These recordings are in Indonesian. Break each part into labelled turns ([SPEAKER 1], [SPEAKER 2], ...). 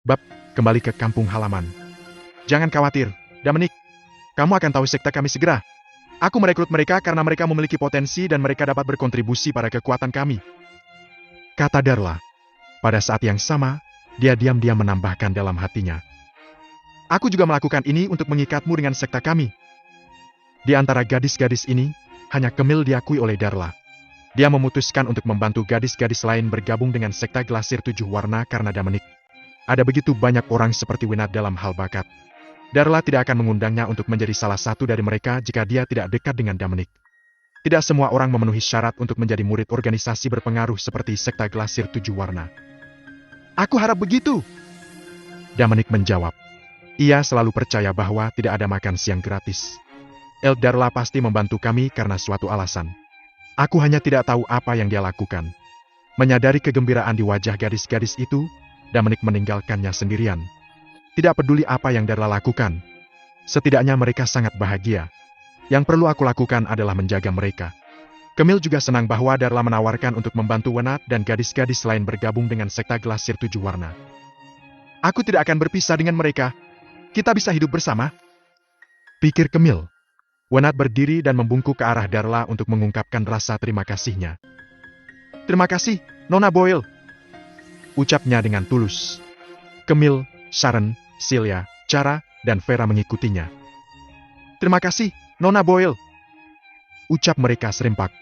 [SPEAKER 1] Bab, kembali ke kampung halaman. Jangan khawatir, Dominic. Kamu akan tahu sekte kami segera. Aku merekrut mereka karena mereka memiliki potensi dan mereka dapat berkontribusi pada kekuatan kami. Kata Darla. Pada saat yang sama, dia diam-diam menambahkan dalam hatinya. Aku juga melakukan ini untuk mengikatmu dengan sekte kami. Di antara gadis-gadis ini, hanya Kemil diakui oleh Darla. Dia memutuskan untuk membantu gadis-gadis lain bergabung dengan sekte Glasir 7 Warna karena Dominic. Ada begitu banyak orang seperti Winat dalam hal bakat. Darla tidak akan mengundangnya untuk menjadi salah satu dari mereka jika dia tidak dekat dengan Dominic. Tidak semua orang memenuhi syarat untuk menjadi murid organisasi berpengaruh seperti sekte Glasir 7 Warna. Aku harap begitu, Dominic menjawab. Ia selalu percaya bahwa tidak ada makan siang gratis. Darla pasti membantu kami karena suatu alasan. Aku hanya tidak tahu apa yang dia lakukan. Menyadari kegembiraan di wajah gadis-gadis itu, Dominic meninggalkannya sendirian. Tidak peduli apa yang Darla lakukan. Setidaknya mereka sangat bahagia. Yang perlu aku lakukan adalah menjaga mereka. Kemil juga senang bahwa Darla menawarkan untuk membantu Wenat dan gadis-gadis lain bergabung dengan sekte Glasir 7 Warna. Aku tidak akan berpisah dengan mereka. Kita bisa hidup bersama, pikir Kemil. Wenat berdiri dan membungkuk ke arah Darla untuk mengungkapkan rasa terima kasihnya. Terima kasih, Nona Boyle, ucapnya dengan tulus. Kemil, Sharon, Celia, Cara, dan Vera mengikutinya. Terima kasih, Nona Boyle, ucap mereka serempak.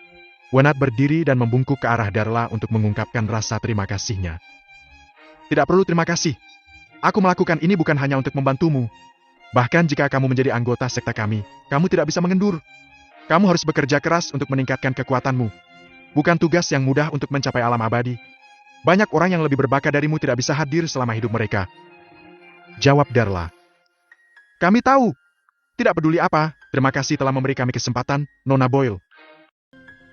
[SPEAKER 1] Wenat berdiri dan membungkuk ke arah Darla untuk mengungkapkan rasa terima kasihnya. Tidak perlu terima kasih. Aku melakukan ini bukan hanya untuk membantumu. Bahkan jika kamu menjadi anggota sekte kami, kamu tidak bisa mengendur. Kamu harus bekerja keras untuk meningkatkan kekuatanmu. Bukan tugas yang mudah untuk mencapai alam abadi. Banyak orang yang lebih berbakat darimu tidak bisa hadir selama hidup mereka, jawab Darla. Kami tahu. Tidak peduli apa, terima kasih telah memberi kami kesempatan, Nona Boyle,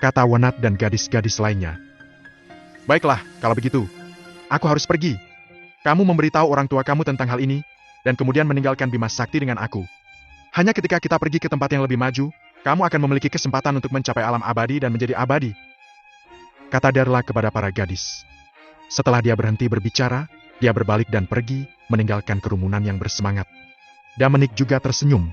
[SPEAKER 1] kata Wenat dan gadis-gadis lainnya. Baiklah, kalau begitu. Aku harus pergi. Kamu memberitahu orang tua kamu tentang hal ini, dan kemudian meninggalkan Bima Sakti dengan aku. Hanya ketika kita pergi ke tempat yang lebih maju, kamu akan memiliki kesempatan untuk mencapai alam abadi dan menjadi abadi, kata Darla kepada para gadis. Setelah dia berhenti berbicara, dia berbalik dan pergi, meninggalkan kerumunan yang bersemangat. Dominic juga tersenyum.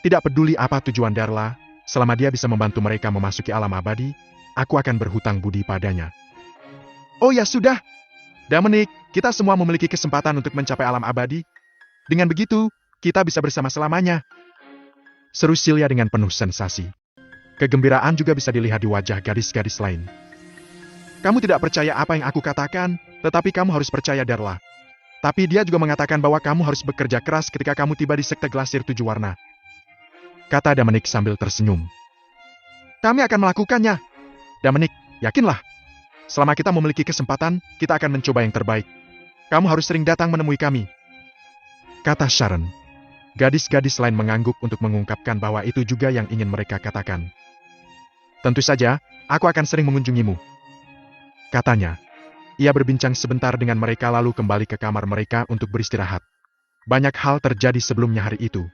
[SPEAKER 1] Tidak peduli apa tujuan Darla, selama dia bisa membantu mereka memasuki alam abadi, aku akan berhutang budi padanya. Oh ya sudah, Dominic, kita semua memiliki kesempatan untuk mencapai alam abadi. Dengan begitu, kita bisa bersama selamanya, seru Celia dengan penuh sensasi. Kegembiraan juga bisa dilihat di wajah gadis-gadis lain. Kamu tidak percaya apa yang aku katakan, tetapi kamu harus percaya Darla. Tapi dia juga mengatakan bahwa kamu harus bekerja keras ketika kamu tiba di sekte Glasir 7 Warna, kata Dominic sambil tersenyum. Kami akan melakukannya. Dominic, yakinlah. Selama kita memiliki kesempatan, kita akan mencoba yang terbaik. Kamu harus sering datang menemui kami, kata Sharon. Gadis-gadis lain mengangguk untuk mengungkapkan bahwa itu juga yang ingin mereka katakan. Tentu saja, aku akan sering mengunjungimu, katanya. Ia berbincang sebentar dengan mereka lalu kembali ke kamar mereka untuk beristirahat. Banyak hal terjadi sebelumnya hari itu.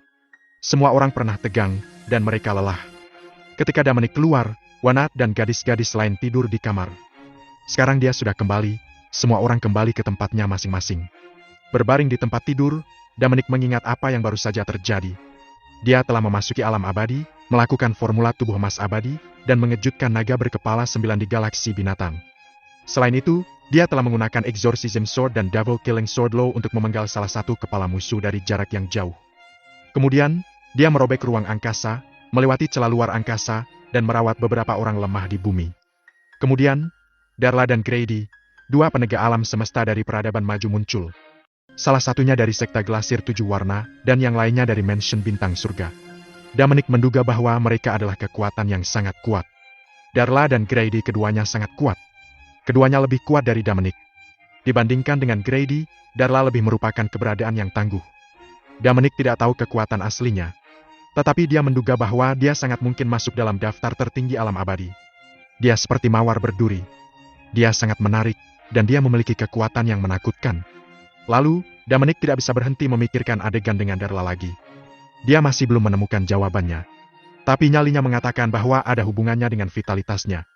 [SPEAKER 1] Semua orang pernah tegang, dan mereka lelah. Ketika Dominic keluar, Wenat dan gadis-gadis lain tidur di kamar. Sekarang dia sudah kembali, semua orang kembali ke tempatnya masing-masing. Berbaring di tempat tidur, Dominic mengingat apa yang baru saja terjadi. Dia telah memasuki alam abadi, melakukan formula tubuh emas abadi, dan mengejutkan naga berkepala 9 di galaksi binatang. Selain itu, dia telah menggunakan Exorcism Sword dan Devil Killing Sword Law untuk memenggal salah satu kepala musuh dari jarak yang jauh. Kemudian, dia merobek ruang angkasa, melewati celah luar angkasa, dan merawat beberapa orang lemah di bumi. Kemudian, Darla dan Grady, dua penegak alam semesta dari peradaban maju muncul. Salah satunya dari sekte Glasir 7 Warna, dan yang lainnya dari Mansion Bintang Surga. Dominic menduga bahwa mereka adalah kekuatan yang sangat kuat. Darla dan Grady keduanya sangat kuat. Keduanya lebih kuat dari Dominic. Dibandingkan dengan Grady, Darla lebih merupakan keberadaan yang tangguh. Dominic tidak tahu kekuatan aslinya. Tetapi dia menduga bahwa dia sangat mungkin masuk dalam daftar tertinggi alam abadi. Dia seperti mawar berduri. Dia sangat menarik, dan dia memiliki kekuatan yang menakutkan. Lalu, Dominic tidak bisa berhenti memikirkan adegan dengan Darla lagi. Dia masih belum menemukan jawabannya. Tapi nyalinya mengatakan bahwa ada hubungannya dengan vitalitasnya.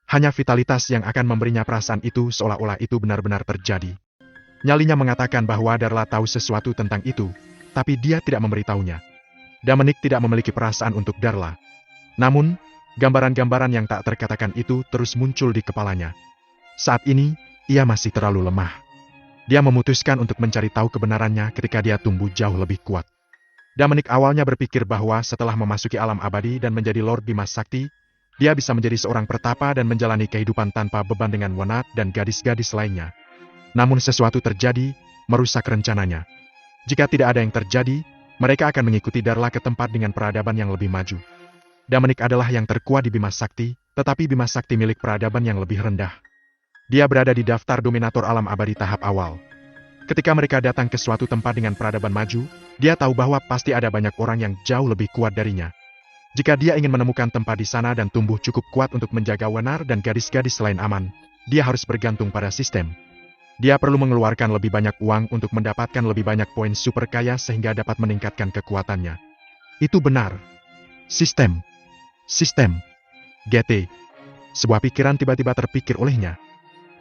[SPEAKER 1] Hanya vitalitas yang akan memberinya perasaan itu seolah-olah itu benar-benar terjadi. Nyalinya mengatakan bahwa Darla tahu sesuatu tentang itu, tapi dia tidak memberitahunya. Dominic tidak memiliki perasaan untuk Darla. Namun, gambaran-gambaran yang tak terkatakan itu terus muncul di kepalanya. Saat ini, ia masih terlalu lemah. Dia memutuskan untuk mencari tahu kebenarannya ketika dia tumbuh jauh lebih kuat. Dominic awalnya berpikir bahwa setelah memasuki alam abadi dan menjadi Lord Bima Sakti, dia bisa menjadi seorang pertapa dan menjalani kehidupan tanpa beban dengan Wenat dan gadis-gadis lainnya. Namun sesuatu terjadi, merusak rencananya. Jika tidak ada yang terjadi, mereka akan mengikuti Darla ke tempat dengan peradaban yang lebih maju. Dominic adalah yang terkuat di Bima Sakti, tetapi Bima Sakti milik peradaban yang lebih rendah. Dia berada di daftar dominator alam abadi tahap awal. Ketika mereka datang ke suatu tempat dengan peradaban maju, dia tahu bahwa pasti ada banyak orang yang jauh lebih kuat darinya. Jika dia ingin menemukan tempat di sana dan tumbuh cukup kuat untuk menjaga Wenar dan gadis-gadis lain aman, dia harus bergantung pada sistem. Dia perlu mengeluarkan lebih banyak uang untuk mendapatkan lebih banyak poin super kaya sehingga dapat meningkatkan kekuatannya. Itu benar. Sistem. Sistem. GT. Sebuah pikiran tiba-tiba terpikir olehnya.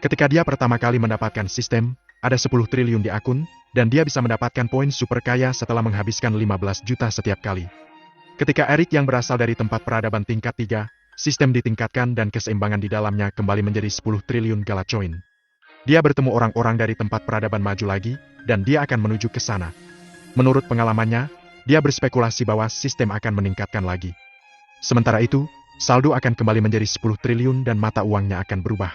[SPEAKER 1] Ketika dia pertama kali mendapatkan sistem, ada 10 triliun di akun, dan dia bisa mendapatkan poin super kaya setelah menghabiskan 15 juta setiap kali. Ketika Eric yang berasal dari tempat peradaban tingkat 3, sistem ditingkatkan dan keseimbangan di dalamnya kembali menjadi 10 triliun galacoin. Dia bertemu orang-orang dari tempat peradaban maju lagi, dan dia akan menuju ke sana. Menurut pengalamannya, dia berspekulasi bahwa sistem akan meningkatkan lagi. Sementara itu, saldo akan kembali menjadi 10 triliun dan mata uangnya akan berubah.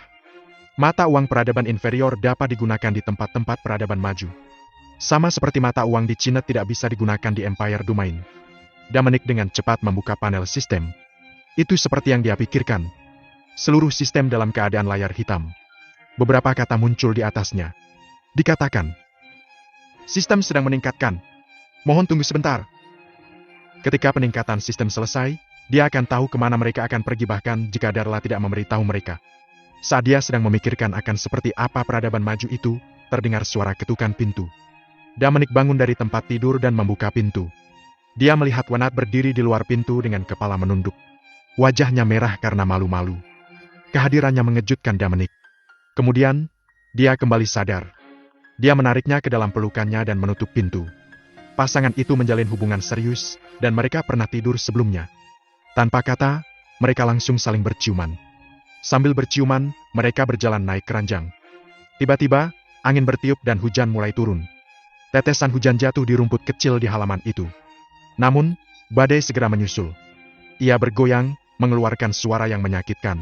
[SPEAKER 1] Mata uang peradaban inferior dapat digunakan di tempat-tempat peradaban maju. Sama seperti mata uang di Cina tidak bisa digunakan di Empire Domain. Dominic dengan cepat membuka panel sistem. Itu seperti yang dia pikirkan. Seluruh sistem dalam keadaan layar hitam. Beberapa kata muncul di atasnya. Dikatakan, sistem sedang meningkatkan. Mohon tunggu sebentar. Ketika peningkatan sistem selesai, dia akan tahu kemana mereka akan pergi bahkan jika Darla tidak memberitahu mereka. Saat dia sedang memikirkan akan seperti apa peradaban maju itu, terdengar suara ketukan pintu. Dominic bangun dari tempat tidur dan membuka pintu. Dia melihat Wenat berdiri di luar pintu dengan kepala menunduk. Wajahnya merah karena malu-malu. Kehadirannya mengejutkan Dominic. Kemudian, dia kembali sadar. Dia menariknya ke dalam pelukannya dan menutup pintu. Pasangan itu menjalin hubungan serius, dan mereka pernah tidur sebelumnya. Tanpa kata, mereka langsung saling berciuman. Sambil berciuman, mereka berjalan naik keranjang. Tiba-tiba, angin bertiup dan hujan mulai turun. Tetesan hujan jatuh di rumput kecil di halaman itu. Namun, badai segera menyusul. Ia bergoyang, mengeluarkan suara yang menyakitkan.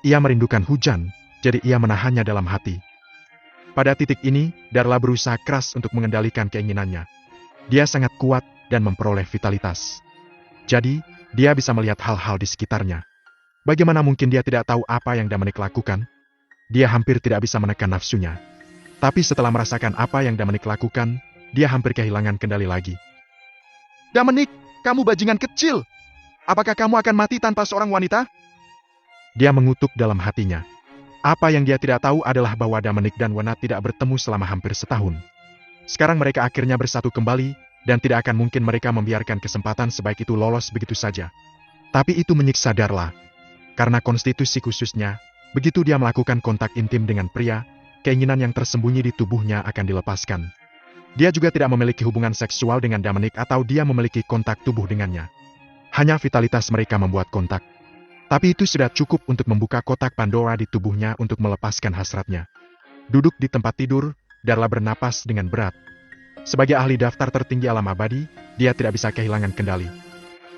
[SPEAKER 1] Ia merindukan hujan, jadi ia menahannya dalam hati. Pada titik ini, Darla berusaha keras untuk mengendalikan keinginannya. Dia sangat kuat dan memperoleh vitalitas. Jadi, dia bisa melihat hal-hal di sekitarnya. Bagaimana mungkin dia tidak tahu apa yang Dominic lakukan? Dia hampir tidak bisa menekan nafsunya. Tapi setelah merasakan apa yang Dominic lakukan, dia hampir kehilangan kendali lagi. Dominic, kamu bajingan kecil! Apakah kamu akan mati tanpa seorang wanita? Dia mengutuk dalam hatinya. Apa yang dia tidak tahu adalah bahwa Dominic dan Wenat tidak bertemu selama hampir setahun. Sekarang mereka akhirnya bersatu kembali, dan tidak akan mungkin mereka membiarkan kesempatan sebaik itu lolos begitu saja. Tapi itu menyiksa Darla. Karena konstitusi khususnya, begitu dia melakukan kontak intim dengan pria, keinginan yang tersembunyi di tubuhnya akan dilepaskan. Dia juga tidak memiliki hubungan seksual dengan Dominic atau dia memiliki kontak tubuh dengannya. Hanya vitalitas mereka membuat kontak. Tapi itu sudah cukup untuk membuka kotak Pandora di tubuhnya untuk melepaskan hasratnya. Duduk di tempat tidur, Darla bernapas dengan berat. Sebagai ahli daftar tertinggi alam abadi, dia tidak bisa kehilangan kendali.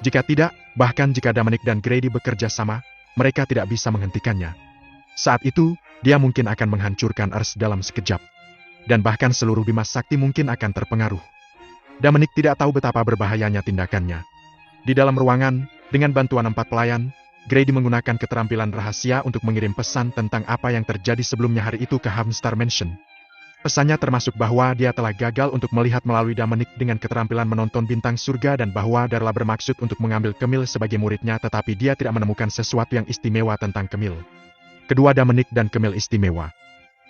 [SPEAKER 1] Jika tidak, bahkan jika Dominic dan Grady bekerja sama, mereka tidak bisa menghentikannya. Saat itu, dia mungkin akan menghancurkan Earth dalam sekejap. Dan bahkan seluruh Bima Sakti mungkin akan terpengaruh. Dominic tidak tahu betapa berbahayanya tindakannya. Di dalam ruangan, dengan bantuan 4 pelayan, Grady menggunakan keterampilan rahasia untuk mengirim pesan tentang apa yang terjadi sebelumnya hari itu ke Havenstar Mansion. Pesannya termasuk bahwa dia telah gagal untuk melihat melalui Dominic dengan keterampilan menonton bintang surga dan bahwa Darla bermaksud untuk mengambil Camille sebagai muridnya tetapi dia tidak menemukan sesuatu yang istimewa tentang Camille. Kedua Dominic dan Camille istimewa.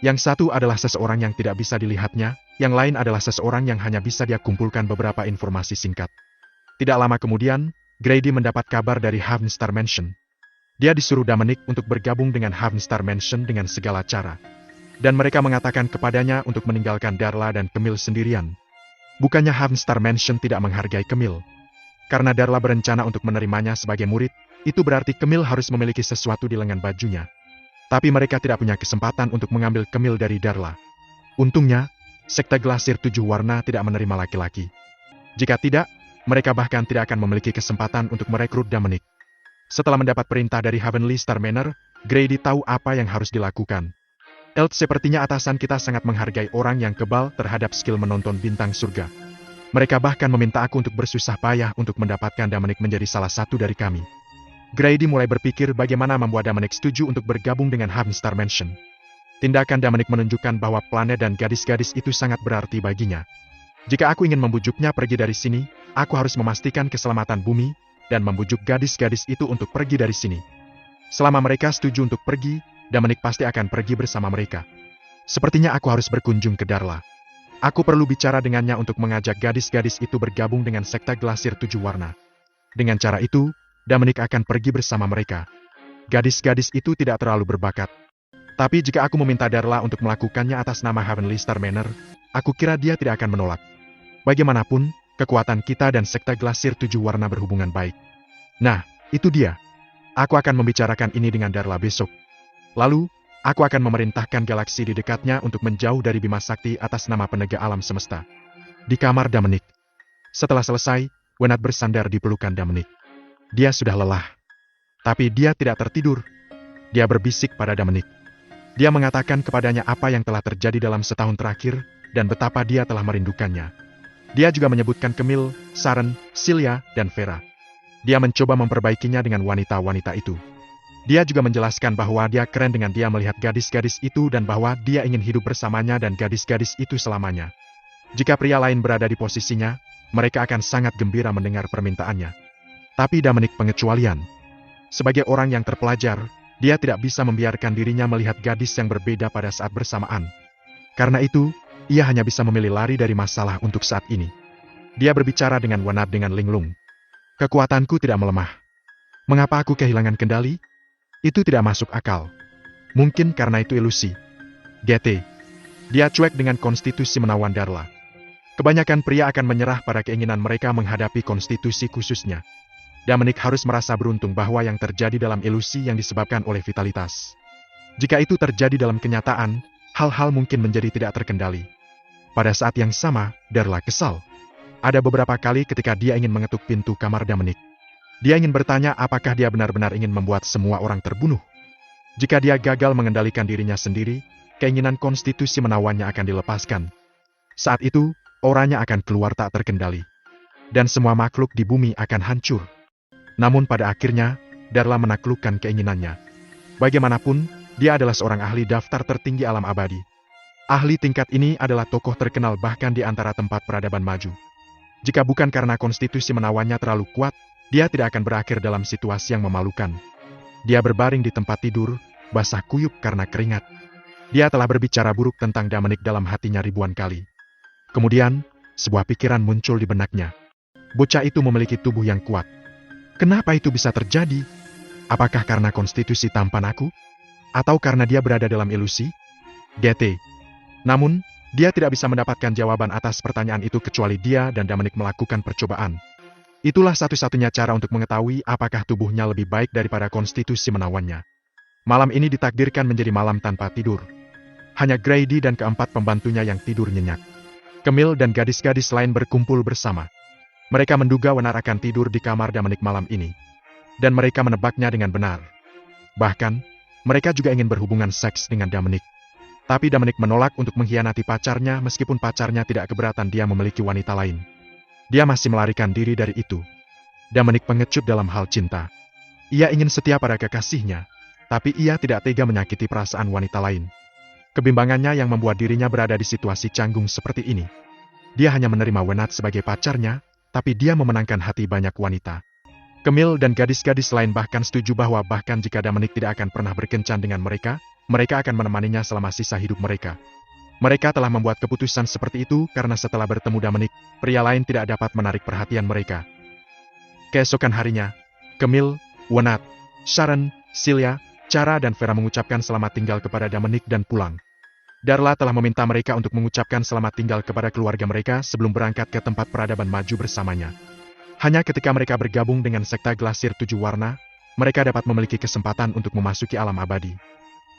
[SPEAKER 1] Yang satu adalah seseorang yang tidak bisa dilihatnya, yang lain adalah seseorang yang hanya bisa dia kumpulkan beberapa informasi singkat. Tidak lama kemudian, Grady mendapat kabar dari Havenstar Mansion. Dia disuruh Dominic untuk bergabung dengan Havenstar Mansion dengan segala cara. Dan mereka mengatakan kepadanya untuk meninggalkan Darla dan Camille sendirian. Bukannya Havenstar Mansion tidak menghargai Camille. Karena Darla berencana untuk menerimanya sebagai murid, itu berarti Camille harus memiliki sesuatu di lengan bajunya. Tapi mereka tidak punya kesempatan untuk mengambil Camille dari Darla. Untungnya, sekte Glasir 7 warna tidak menerima laki-laki. Jika tidak, mereka bahkan tidak akan memiliki kesempatan untuk merekrut Dominic. Setelah mendapat perintah dari Heavenly Star Manor, Grady tahu apa yang harus dilakukan. Sepertinya atasan kita sangat menghargai orang yang kebal terhadap skill menonton bintang surga. Mereka bahkan meminta aku untuk bersusah payah untuk mendapatkan Dominic menjadi salah satu dari kami. Grady mulai berpikir bagaimana membuat Dominic setuju untuk bergabung dengan Havenstar Mansion. Tindakan Dominic menunjukkan bahwa planet dan gadis-gadis itu sangat berarti baginya. Jika aku ingin membujuknya pergi dari sini, aku harus memastikan keselamatan bumi, dan membujuk gadis-gadis itu untuk pergi dari sini. Selama mereka setuju untuk pergi, Dominic pasti akan pergi bersama mereka. Sepertinya aku harus berkunjung ke Darla. Aku perlu bicara dengannya untuk mengajak gadis-gadis itu bergabung dengan sekte Glasir 7 warna. Dengan cara itu, Dominic akan pergi bersama mereka. Gadis-gadis itu tidak terlalu berbakat. Tapi jika aku meminta Darla untuk melakukannya atas nama Heavenly Star Manor, aku kira dia tidak akan menolak. Bagaimanapun, kekuatan kita dan sekte Glasir 7 warna berhubungan baik. Nah, itu dia. Aku akan membicarakan ini dengan Darla besok. Lalu, aku akan memerintahkan galaksi di dekatnya untuk menjauh dari Bima Sakti atas nama penegak alam semesta. Di kamar Dominic. Setelah selesai, Wenat bersandar di pelukan Dominic. Dia sudah lelah. Tapi dia tidak tertidur. Dia berbisik pada Dominic. Dia mengatakan kepadanya apa yang telah terjadi dalam setahun terakhir, dan betapa dia telah merindukannya. Dia juga menyebutkan Camille, Sharon, Celia, dan Vera. Dia mencoba memperbaikinya dengan wanita-wanita itu. Dia juga menjelaskan bahwa dia keren dengan dia melihat gadis-gadis itu dan bahwa dia ingin hidup bersamanya dan gadis-gadis itu selamanya. Jika pria lain berada di posisinya, mereka akan sangat gembira mendengar permintaannya. Tapi Dominic pengecualian. Sebagai orang yang terpelajar, dia tidak bisa membiarkan dirinya melihat gadis yang berbeda pada saat bersamaan. Karena itu, ia hanya bisa memilih lari dari masalah untuk saat ini. Dia berbicara dengan Wenat dengan linglung. Kekuatanku tidak melemah. Mengapa aku kehilangan kendali? Itu tidak masuk akal. Mungkin karena itu ilusi. GT. Dia cuek dengan konstitusi menawan Darla. Kebanyakan pria akan menyerah pada keinginan mereka menghadapi konstitusi khususnya. Dominic harus merasa beruntung bahwa yang terjadi dalam ilusi yang disebabkan oleh vitalitas. Jika itu terjadi dalam kenyataan, hal-hal mungkin menjadi tidak terkendali. Pada saat yang sama, Darla kesal. Ada beberapa kali ketika dia ingin mengetuk pintu kamar Dominic. Dia ingin bertanya apakah dia benar-benar ingin membuat semua orang terbunuh. Jika dia gagal mengendalikan dirinya sendiri, keinginan konstitusi menawannya akan dilepaskan. Saat itu, auranya akan keluar tak terkendali. Dan semua makhluk di bumi akan hancur. Namun pada akhirnya, Darla menaklukkan keinginannya. Bagaimanapun, dia adalah seorang ahli daftar tertinggi alam abadi. Ahli tingkat ini adalah tokoh terkenal bahkan di antara tempat peradaban maju. Jika bukan karena konstitusi menawannya terlalu kuat, dia tidak akan berakhir dalam situasi yang memalukan. Dia berbaring di tempat tidur, basah kuyup karena keringat. Dia telah berbicara buruk tentang Dominic dalam hatinya ribuan kali. Kemudian, sebuah pikiran muncul di benaknya. Bocah itu memiliki tubuh yang kuat. Kenapa itu bisa terjadi? Apakah karena konstitusi tampan aku? Atau karena dia berada dalam ilusi? GT. Namun, dia tidak bisa mendapatkan jawaban atas pertanyaan itu kecuali dia dan Dominic melakukan percobaan. Itulah satu-satunya cara untuk mengetahui apakah tubuhnya lebih baik daripada konstitusi menawannya. Malam ini ditakdirkan menjadi malam tanpa tidur. Hanya Grady dan keempat pembantunya yang tidur nyenyak. Camille dan gadis-gadis lain berkumpul bersama. Mereka menduga Wenat akan tidur di kamar Dominic malam ini. Dan mereka menebaknya dengan benar. Bahkan, mereka juga ingin berhubungan seks dengan Dominic. Tapi Dominic menolak untuk mengkhianati pacarnya meskipun pacarnya tidak keberatan dia memiliki wanita lain. Dia masih melarikan diri dari itu. Dominic pengecut dalam hal cinta. Ia ingin setia pada kekasihnya, tapi ia tidak tega menyakiti perasaan wanita lain. Kebimbangannya yang membuat dirinya berada di situasi canggung seperti ini. Dia hanya menerima Wenat sebagai pacarnya, tapi dia memenangkan hati banyak wanita. Camille dan gadis-gadis lain bahkan setuju bahwa bahkan jika Dominic tidak akan pernah berkencan dengan mereka, mereka akan menemaninya selama sisa hidup mereka. Mereka telah membuat keputusan seperti itu karena setelah bertemu Dominic, pria lain tidak dapat menarik perhatian mereka. Keesokan harinya, Camille, Wenat, Sharon, Celia, Cara dan Vera mengucapkan selamat tinggal kepada Dominic dan pulang. Darla telah meminta mereka untuk mengucapkan selamat tinggal kepada keluarga mereka sebelum berangkat ke tempat peradaban maju bersamanya. Hanya ketika mereka bergabung dengan sekte Glasir Tujuh Warna, mereka dapat memiliki kesempatan untuk memasuki alam abadi.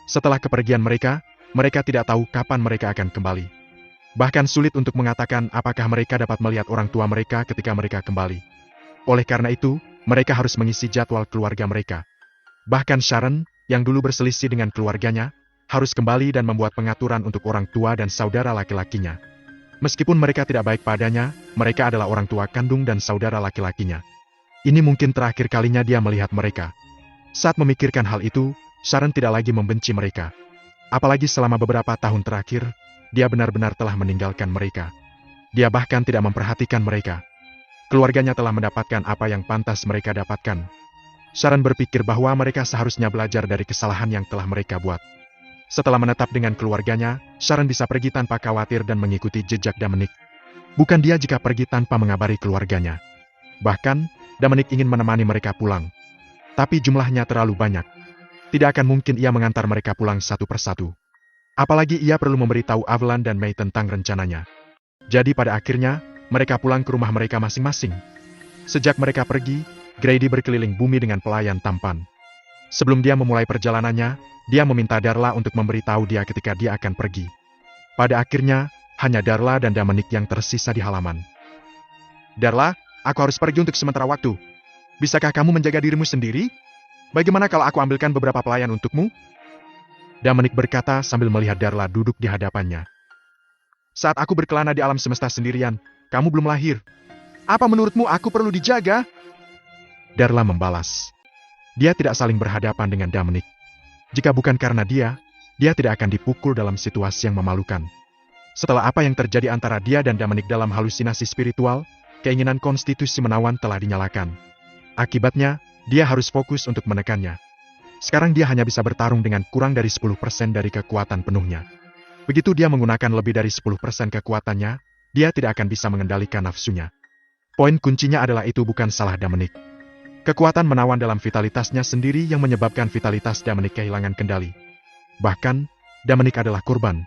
[SPEAKER 1] Setelah kepergian mereka, mereka tidak tahu kapan mereka akan kembali. Bahkan sulit untuk mengatakan apakah mereka dapat melihat orang tua mereka ketika mereka kembali. Oleh karena itu, mereka harus mengisi jadwal keluarga mereka. Bahkan Sharon, yang dulu berselisih dengan keluarganya, harus kembali dan membuat pengaturan untuk orang tua dan saudara laki-lakinya. Meskipun mereka tidak baik padanya, mereka adalah orang tua kandung dan saudara laki-lakinya. Ini mungkin terakhir kalinya dia melihat mereka. Saat memikirkan hal itu, Sharon tidak lagi membenci mereka. Apalagi selama beberapa tahun terakhir, dia benar-benar telah meninggalkan mereka. Dia bahkan tidak memperhatikan mereka. Keluarganya telah mendapatkan apa yang pantas mereka dapatkan. Sharon berpikir bahwa mereka seharusnya belajar dari kesalahan yang telah mereka buat. Setelah menetap dengan keluarganya, Sharon bisa pergi tanpa khawatir dan mengikuti jejak Dominic. Bukan dia jika pergi tanpa mengabari keluarganya. Bahkan, Dominic ingin menemani mereka pulang. Tapi jumlahnya terlalu banyak. Tidak akan mungkin ia mengantar mereka pulang satu persatu. Apalagi ia perlu memberitahu Avalon dan May tentang rencananya. Jadi pada akhirnya, mereka pulang ke rumah mereka masing-masing. Sejak mereka pergi, Grady berkeliling bumi dengan pelayan tampan. Sebelum dia memulai perjalanannya, dia meminta Darla untuk memberitahu dia ketika dia akan pergi. Pada akhirnya, hanya Darla dan Dominic yang tersisa di halaman. Darla, aku harus pergi untuk sementara waktu. Bisakah kamu menjaga dirimu sendiri? Bagaimana kalau aku ambilkan beberapa pelayan untukmu? Dominic berkata sambil melihat Darla duduk di hadapannya. Saat aku berkelana di alam semesta sendirian, kamu belum lahir. Apa menurutmu aku perlu dijaga? Darla membalas. Dia tidak saling berhadapan dengan Dominic. Jika bukan karena dia tidak akan dipukul dalam situasi yang memalukan. Setelah apa yang terjadi antara dia dan Dominic dalam halusinasi spiritual, keinginan konstitusi menawan telah dinyalakan. Akibatnya, dia harus fokus untuk menekannya. Sekarang dia hanya bisa bertarung dengan kurang dari 10% dari kekuatan penuhnya. Begitu dia menggunakan lebih dari 10% kekuatannya, dia tidak akan bisa mengendalikan nafsunya. Poin kuncinya adalah itu bukan salah Dominic. Kekuatan menawan dalam vitalitasnya sendiri yang menyebabkan vitalitas Dominic kehilangan kendali. Bahkan, Dominic adalah korban.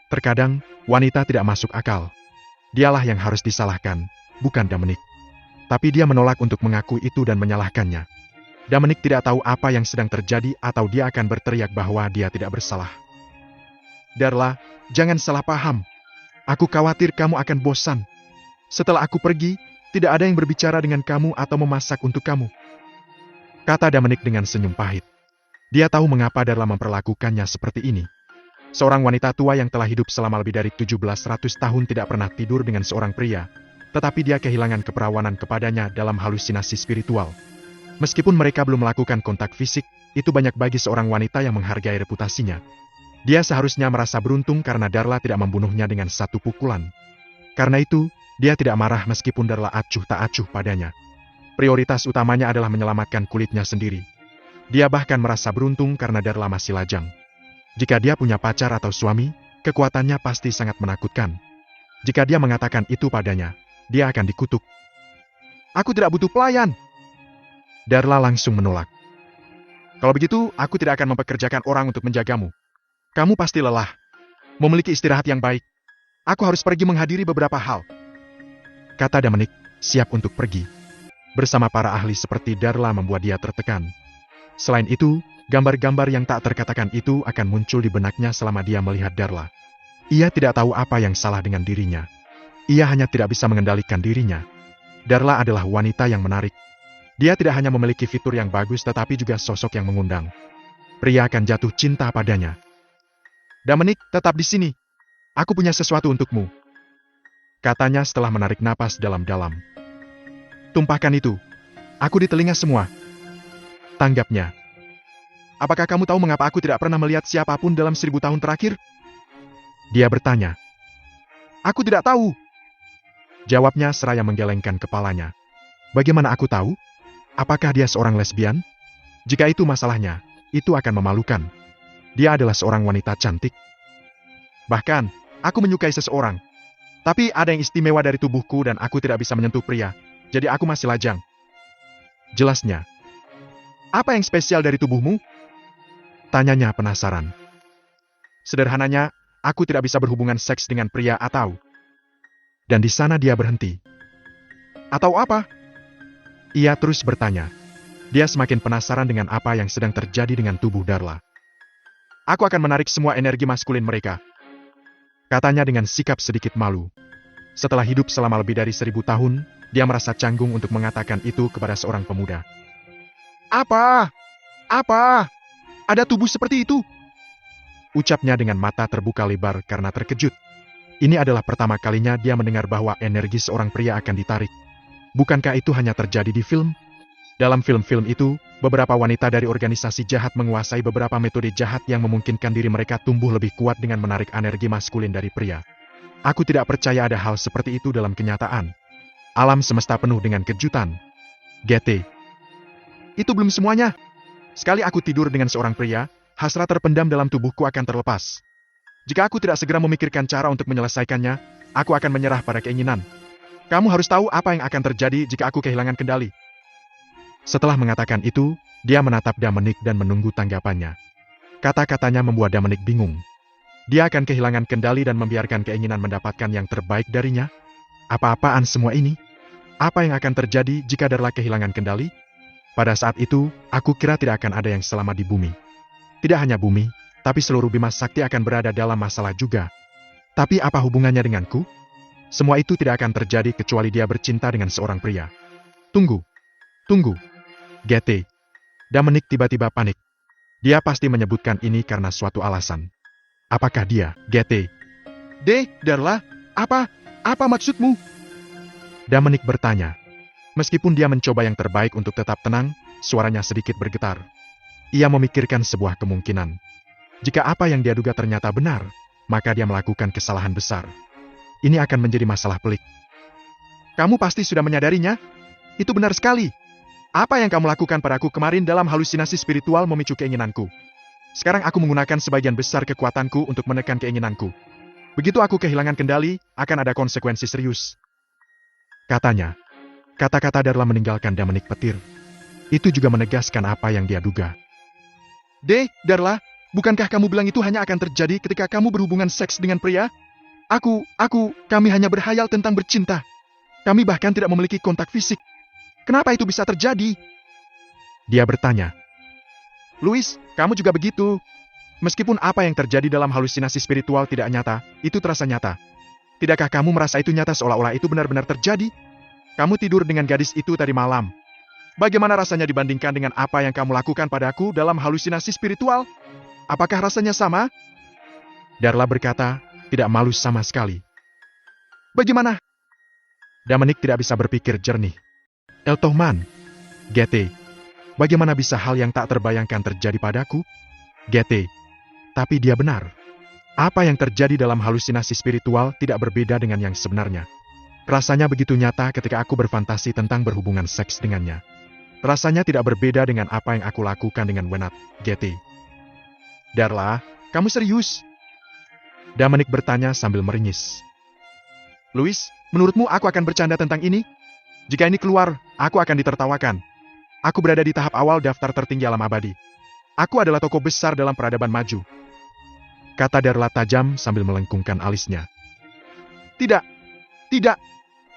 [SPEAKER 1] Terkadang, wanita tidak masuk akal. Dialah yang harus disalahkan, bukan Dominic. Tapi dia menolak untuk mengakui itu dan menyalahkannya. Dominic tidak tahu apa yang sedang terjadi atau dia akan berteriak bahwa dia tidak bersalah. Darla, jangan salah paham. Aku khawatir kamu akan bosan. Setelah aku pergi, tidak ada yang berbicara dengan kamu atau memasak untuk kamu. Kata Dominic dengan senyum pahit. Dia tahu mengapa Darla memperlakukannya seperti ini. Seorang wanita tua yang telah hidup selama lebih dari 1700 tahun tidak pernah tidur dengan seorang pria, tetapi dia kehilangan keperawanan kepadanya dalam halusinasi spiritual. Meskipun mereka belum melakukan kontak fisik, itu banyak bagi seorang wanita yang menghargai reputasinya. Dia seharusnya merasa beruntung karena Darla tidak membunuhnya dengan satu pukulan. Karena itu, dia tidak marah meskipun Darla acuh tak acuh padanya. Prioritas utamanya adalah menyelamatkan kulitnya sendiri. Dia bahkan merasa beruntung karena Darla masih lajang. Jika dia punya pacar atau suami, kekuatannya pasti sangat menakutkan. Jika dia mengatakan itu padanya, dia akan dikutuk. Aku tidak butuh pelayan. Darla langsung menolak. Kalau begitu, aku tidak akan mempekerjakan orang untuk menjagamu. Kamu pasti lelah. Memiliki istirahat yang baik. Aku harus pergi menghadiri beberapa hal. Kata Dominic, siap untuk pergi. Bersama para ahli seperti Darla membuat dia tertekan. Selain itu, gambar-gambar yang tak terkatakan itu akan muncul di benaknya selama dia melihat Darla. Ia tidak tahu apa yang salah dengan dirinya. Ia hanya tidak bisa mengendalikan dirinya. Darla adalah wanita yang menarik. Dia tidak hanya memiliki fitur yang bagus tetapi juga sosok yang mengundang. Pria akan jatuh cinta padanya. Dominic, tetap di sini. Aku punya sesuatu untukmu. Katanya setelah menarik napas dalam-dalam. Tumpahkan itu. Aku di telinga semua. Tanggapnya. Apakah kamu tahu mengapa aku tidak pernah melihat siapapun dalam 1000 tahun terakhir? Dia bertanya. Aku tidak tahu. Jawabnya seraya menggelengkan kepalanya. Bagaimana aku tahu? Apakah dia seorang lesbian? Jika itu masalahnya, itu akan memalukan. Dia adalah seorang wanita cantik. Bahkan, aku menyukai seseorang. Tapi ada yang istimewa dari tubuhku dan aku tidak bisa menyentuh pria. Jadi aku masih lajang. Jelasnya. Apa yang spesial dari tubuhmu? Tanyanya penasaran. Sederhananya, aku tidak bisa berhubungan seks dengan pria atau... Dan di sana dia berhenti. Atau apa? Ia terus bertanya. Dia semakin penasaran dengan apa yang sedang terjadi dengan tubuh Darla. Aku akan menarik semua energi maskulin mereka. Katanya dengan sikap sedikit malu. Setelah hidup selama lebih dari 1000 tahun, dia merasa canggung untuk mengatakan itu kepada seorang pemuda. Apa? Apa? Ada tubuh seperti itu? Ucapnya dengan mata terbuka lebar karena terkejut. Ini adalah pertama kalinya dia mendengar bahwa energi seorang pria akan ditarik. Bukankah itu hanya terjadi di film? Dalam film-film itu, beberapa wanita dari organisasi jahat menguasai beberapa metode jahat yang memungkinkan diri mereka tumbuh lebih kuat dengan menarik energi maskulin dari pria. Aku tidak percaya ada hal seperti itu dalam kenyataan. Alam semesta penuh dengan kejutan. GT. Itu belum semuanya. Sekali aku tidur dengan seorang pria, hasrat terpendam dalam tubuhku akan terlepas. Jika aku tidak segera memikirkan cara untuk menyelesaikannya, aku akan menyerah pada keinginan. Kamu harus tahu apa yang akan terjadi jika aku kehilangan kendali. Setelah mengatakan itu, dia menatap Dominic dan menunggu tanggapannya. Kata-katanya membuat Dominic bingung. Dia akan kehilangan kendali dan membiarkan keinginan mendapatkan yang terbaik darinya? Apa-apaan semua ini? Apa yang akan terjadi jika Darla kehilangan kendali? Pada saat itu, aku kira tidak akan ada yang selamat di bumi. Tidak hanya bumi, tapi seluruh Bima Sakti akan berada dalam masalah juga. Tapi apa hubungannya denganku? Semua itu tidak akan terjadi kecuali dia bercinta dengan seorang pria. Tunggu. GT. Dominic tiba-tiba panik. Dia pasti menyebutkan ini karena suatu alasan. Apakah dia, GT? Darla, apa maksudmu? Dominic bertanya. Meskipun dia mencoba yang terbaik untuk tetap tenang, suaranya sedikit bergetar. Ia memikirkan sebuah kemungkinan. Jika apa yang dia duga ternyata benar, maka dia melakukan kesalahan besar. Ini akan menjadi masalah pelik. Kamu pasti sudah menyadarinya? Itu benar sekali. Apa yang kamu lakukan padaku kemarin dalam halusinasi spiritual memicu keinginanku. Sekarang aku menggunakan sebagian besar kekuatanku untuk menekan keinginanku. Begitu aku kehilangan kendali, akan ada konsekuensi serius. Katanya. Kata-kata Darla meninggalkan Dominic petir. Itu juga menegaskan apa yang dia duga. Darla, bukankah kamu bilang itu hanya akan terjadi ketika kamu berhubungan seks dengan pria? Kami hanya berhayal tentang bercinta. Kami bahkan tidak memiliki kontak fisik. Kenapa itu bisa terjadi? Dia bertanya. Louis, kamu juga begitu. Meskipun apa yang terjadi dalam halusinasi spiritual tidak nyata, itu terasa nyata. Tidakkah kamu merasa itu nyata seolah-olah itu benar-benar terjadi? Kamu tidur dengan gadis itu tadi malam. Bagaimana rasanya dibandingkan dengan apa yang kamu lakukan padaku dalam halusinasi spiritual? Apakah rasanya sama? Darla berkata, tidak malu sama sekali. Bagaimana? Dominic tidak bisa berpikir jernih. Eltohman, GT, bagaimana bisa hal yang tak terbayangkan terjadi padaku? GT, tapi dia benar. Apa yang terjadi dalam halusinasi spiritual tidak berbeda dengan yang sebenarnya. Rasanya begitu nyata ketika aku berfantasi tentang berhubungan seks dengannya. Rasanya tidak berbeda dengan apa yang aku lakukan dengan Wenat, GT. Darla, kamu serius? Dominic bertanya sambil meringis. Louis, menurutmu aku akan bercanda tentang ini? Jika ini keluar, aku akan ditertawakan. Aku berada di tahap awal daftar tertinggi alam abadi. Aku adalah tokoh besar dalam peradaban maju. Kata Darla tajam sambil melengkungkan alisnya. Tidak.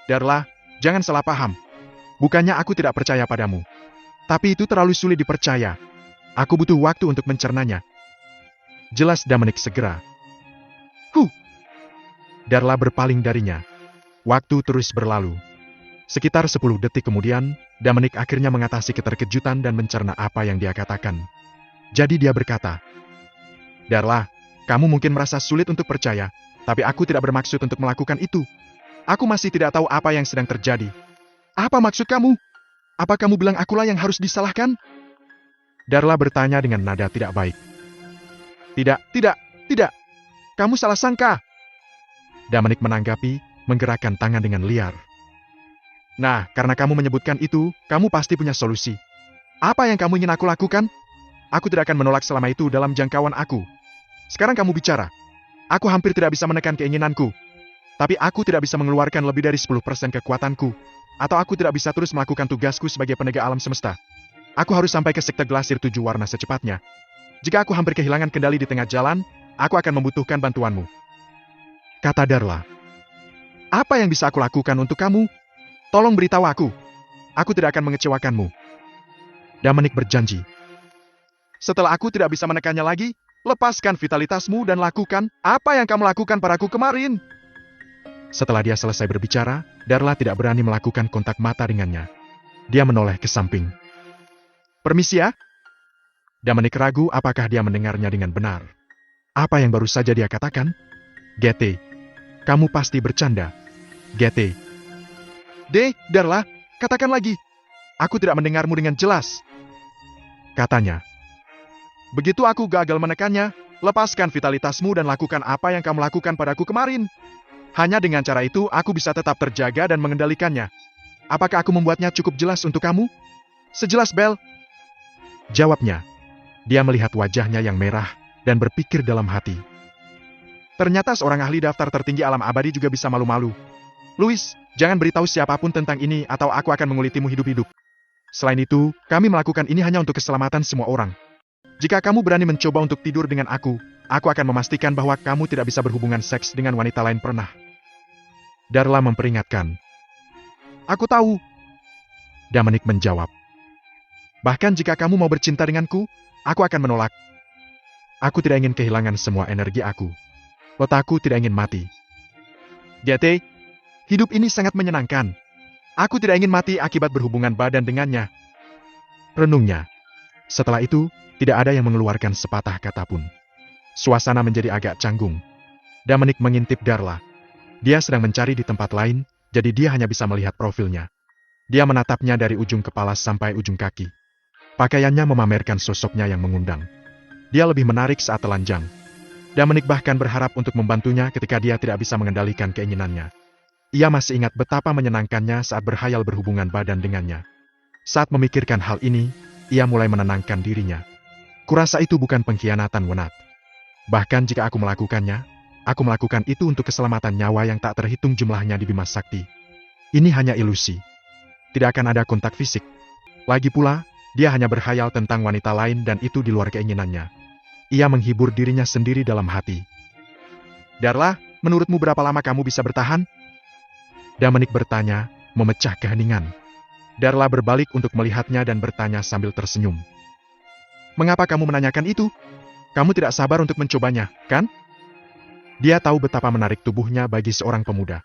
[SPEAKER 1] Darla, jangan salah paham. Bukannya aku tidak percaya padamu. Tapi itu terlalu sulit dipercaya. Aku butuh waktu untuk mencernanya. Jelas Dominic segera. Darla berpaling darinya. Waktu terus berlalu. Sekitar 10 detik kemudian, Dominic akhirnya mengatasi keterkejutan dan mencerna apa yang dia katakan. Jadi dia berkata, Darla, kamu mungkin merasa sulit untuk percaya, tapi aku tidak bermaksud untuk melakukan itu. Aku masih tidak tahu apa yang sedang terjadi. Apa maksud kamu? Apa kamu bilang akulah yang harus disalahkan? Darla bertanya dengan nada tidak baik. Tidak. Kamu salah sangka. Dominic menanggapi, menggerakkan tangan dengan liar. Nah, karena kamu menyebutkan itu, kamu pasti punya solusi. Apa yang kamu ingin aku lakukan? Aku tidak akan menolak selama itu dalam jangkauan aku. Sekarang kamu bicara. Aku hampir tidak bisa menekan keinginanku. Tapi aku tidak bisa mengeluarkan lebih dari 10% kekuatanku. Atau aku tidak bisa terus melakukan tugasku sebagai penegak alam semesta. Aku harus sampai ke sekte glasir 7 warna secepatnya. Jika aku hampir kehilangan kendali di tengah jalan, aku akan membutuhkan bantuanmu. kata Darla. Apa yang bisa aku lakukan untuk kamu? Tolong beritahu aku. Aku tidak akan mengecewakanmu. Dominic berjanji. Setelah aku tidak bisa menekannya lagi, lepaskan vitalitasmu dan lakukan apa yang kamu lakukan padaku kemarin. Setelah dia selesai berbicara, Darla tidak berani melakukan kontak mata dengannya. Dia menoleh ke samping. Permisi ya? Dominic ragu apakah dia mendengarnya dengan benar. Apa yang baru saja dia katakan? GT. Kamu pasti bercanda. GT. Darla, katakan lagi. Aku tidak mendengarmu dengan jelas. Katanya. Begitu aku gagal menekannya, lepaskan vitalitasmu dan lakukan apa yang kamu lakukan padaku kemarin. Hanya dengan cara itu aku bisa tetap terjaga dan mengendalikannya. Apakah aku membuatnya cukup jelas untuk kamu? Sejelas bel. Jawabnya. Dia melihat wajahnya yang merah dan berpikir dalam hati. Ternyata seorang ahli daftar tertinggi alam abadi juga bisa malu-malu. Louis, jangan beritahu siapapun tentang ini atau aku akan mengulitimu hidup-hidup. Selain itu, kami melakukan ini hanya untuk keselamatan semua orang. Jika kamu berani mencoba untuk tidur dengan aku akan memastikan bahwa kamu tidak bisa berhubungan seks dengan wanita lain pernah. Darla memperingatkan. Aku tahu. Dominic menjawab. Bahkan jika kamu mau bercinta denganku, aku akan menolak. Aku tidak ingin kehilangan semua energi aku. Otakku tidak ingin mati. GT, hidup ini sangat menyenangkan. Aku tidak ingin mati akibat berhubungan badan dengannya. Renungnya. Setelah itu, tidak ada yang mengeluarkan sepatah kata pun. Suasana menjadi agak canggung. Dominic mengintip Darla. Dia sedang mencari di tempat lain, jadi dia hanya bisa melihat profilnya. Dia menatapnya dari ujung kepala sampai ujung kaki. Pakaiannya memamerkan sosoknya yang mengundang. Dia lebih menarik saat telanjang. Dominic bahkan berharap untuk membantunya ketika dia tidak bisa mengendalikan keinginannya. Ia masih ingat betapa menyenangkannya saat berhayal berhubungan badan dengannya. Saat memikirkan hal ini, ia mulai menenangkan dirinya. Kurasa itu bukan pengkhianatan Wenat. Bahkan jika aku melakukannya, aku melakukan itu untuk keselamatan nyawa yang tak terhitung jumlahnya di Bima Sakti. Ini hanya ilusi. Tidak akan ada kontak fisik. Lagi pula, dia hanya berhayal tentang wanita lain dan itu di luar keinginannya. Ia menghibur dirinya sendiri dalam hati. Darla, menurutmu berapa lama kamu bisa bertahan? Dominic bertanya, memecah keheningan. Darla berbalik untuk melihatnya dan bertanya sambil tersenyum. Mengapa kamu menanyakan itu? Kamu tidak sabar untuk mencobanya, kan? Dia tahu betapa menarik tubuhnya bagi seorang pemuda.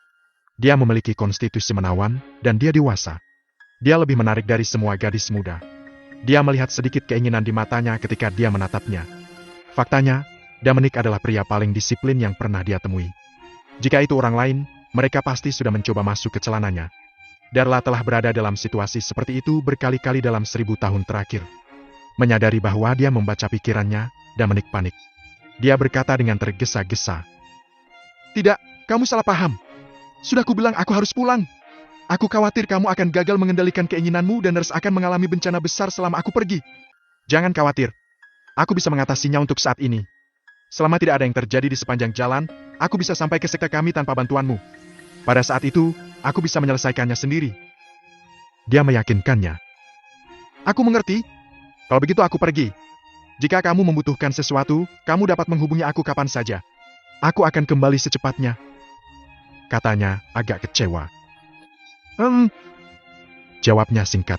[SPEAKER 1] Dia memiliki konstitusi menawan, dan dia dewasa. Dia lebih menarik dari semua gadis muda. Dia melihat sedikit keinginan di matanya ketika dia menatapnya. Faktanya, Dominic adalah pria paling disiplin yang pernah dia temui. Jika itu orang lain, mereka pasti sudah mencoba masuk ke celananya. Darla telah berada dalam situasi seperti itu berkali-kali dalam 1000 tahun terakhir. Menyadari bahwa dia membaca pikirannya, Dominic panik. Dia berkata dengan tergesa-gesa. Tidak, kamu salah paham. Sudah kubilang aku harus pulang. Aku khawatir kamu akan gagal mengendalikan keinginanmu dan harus akan mengalami bencana besar selama aku pergi. Jangan khawatir. Aku bisa mengatasinya untuk saat ini. Selama tidak ada yang terjadi di sepanjang jalan, aku bisa sampai ke sekte kami tanpa bantuanmu. Pada saat itu, aku bisa menyelesaikannya sendiri. Dia meyakinkannya. Aku mengerti. Kalau begitu aku pergi. Jika kamu membutuhkan sesuatu, kamu dapat menghubungi aku kapan saja. Aku akan kembali secepatnya. Katanya, agak kecewa. Jawabnya singkat.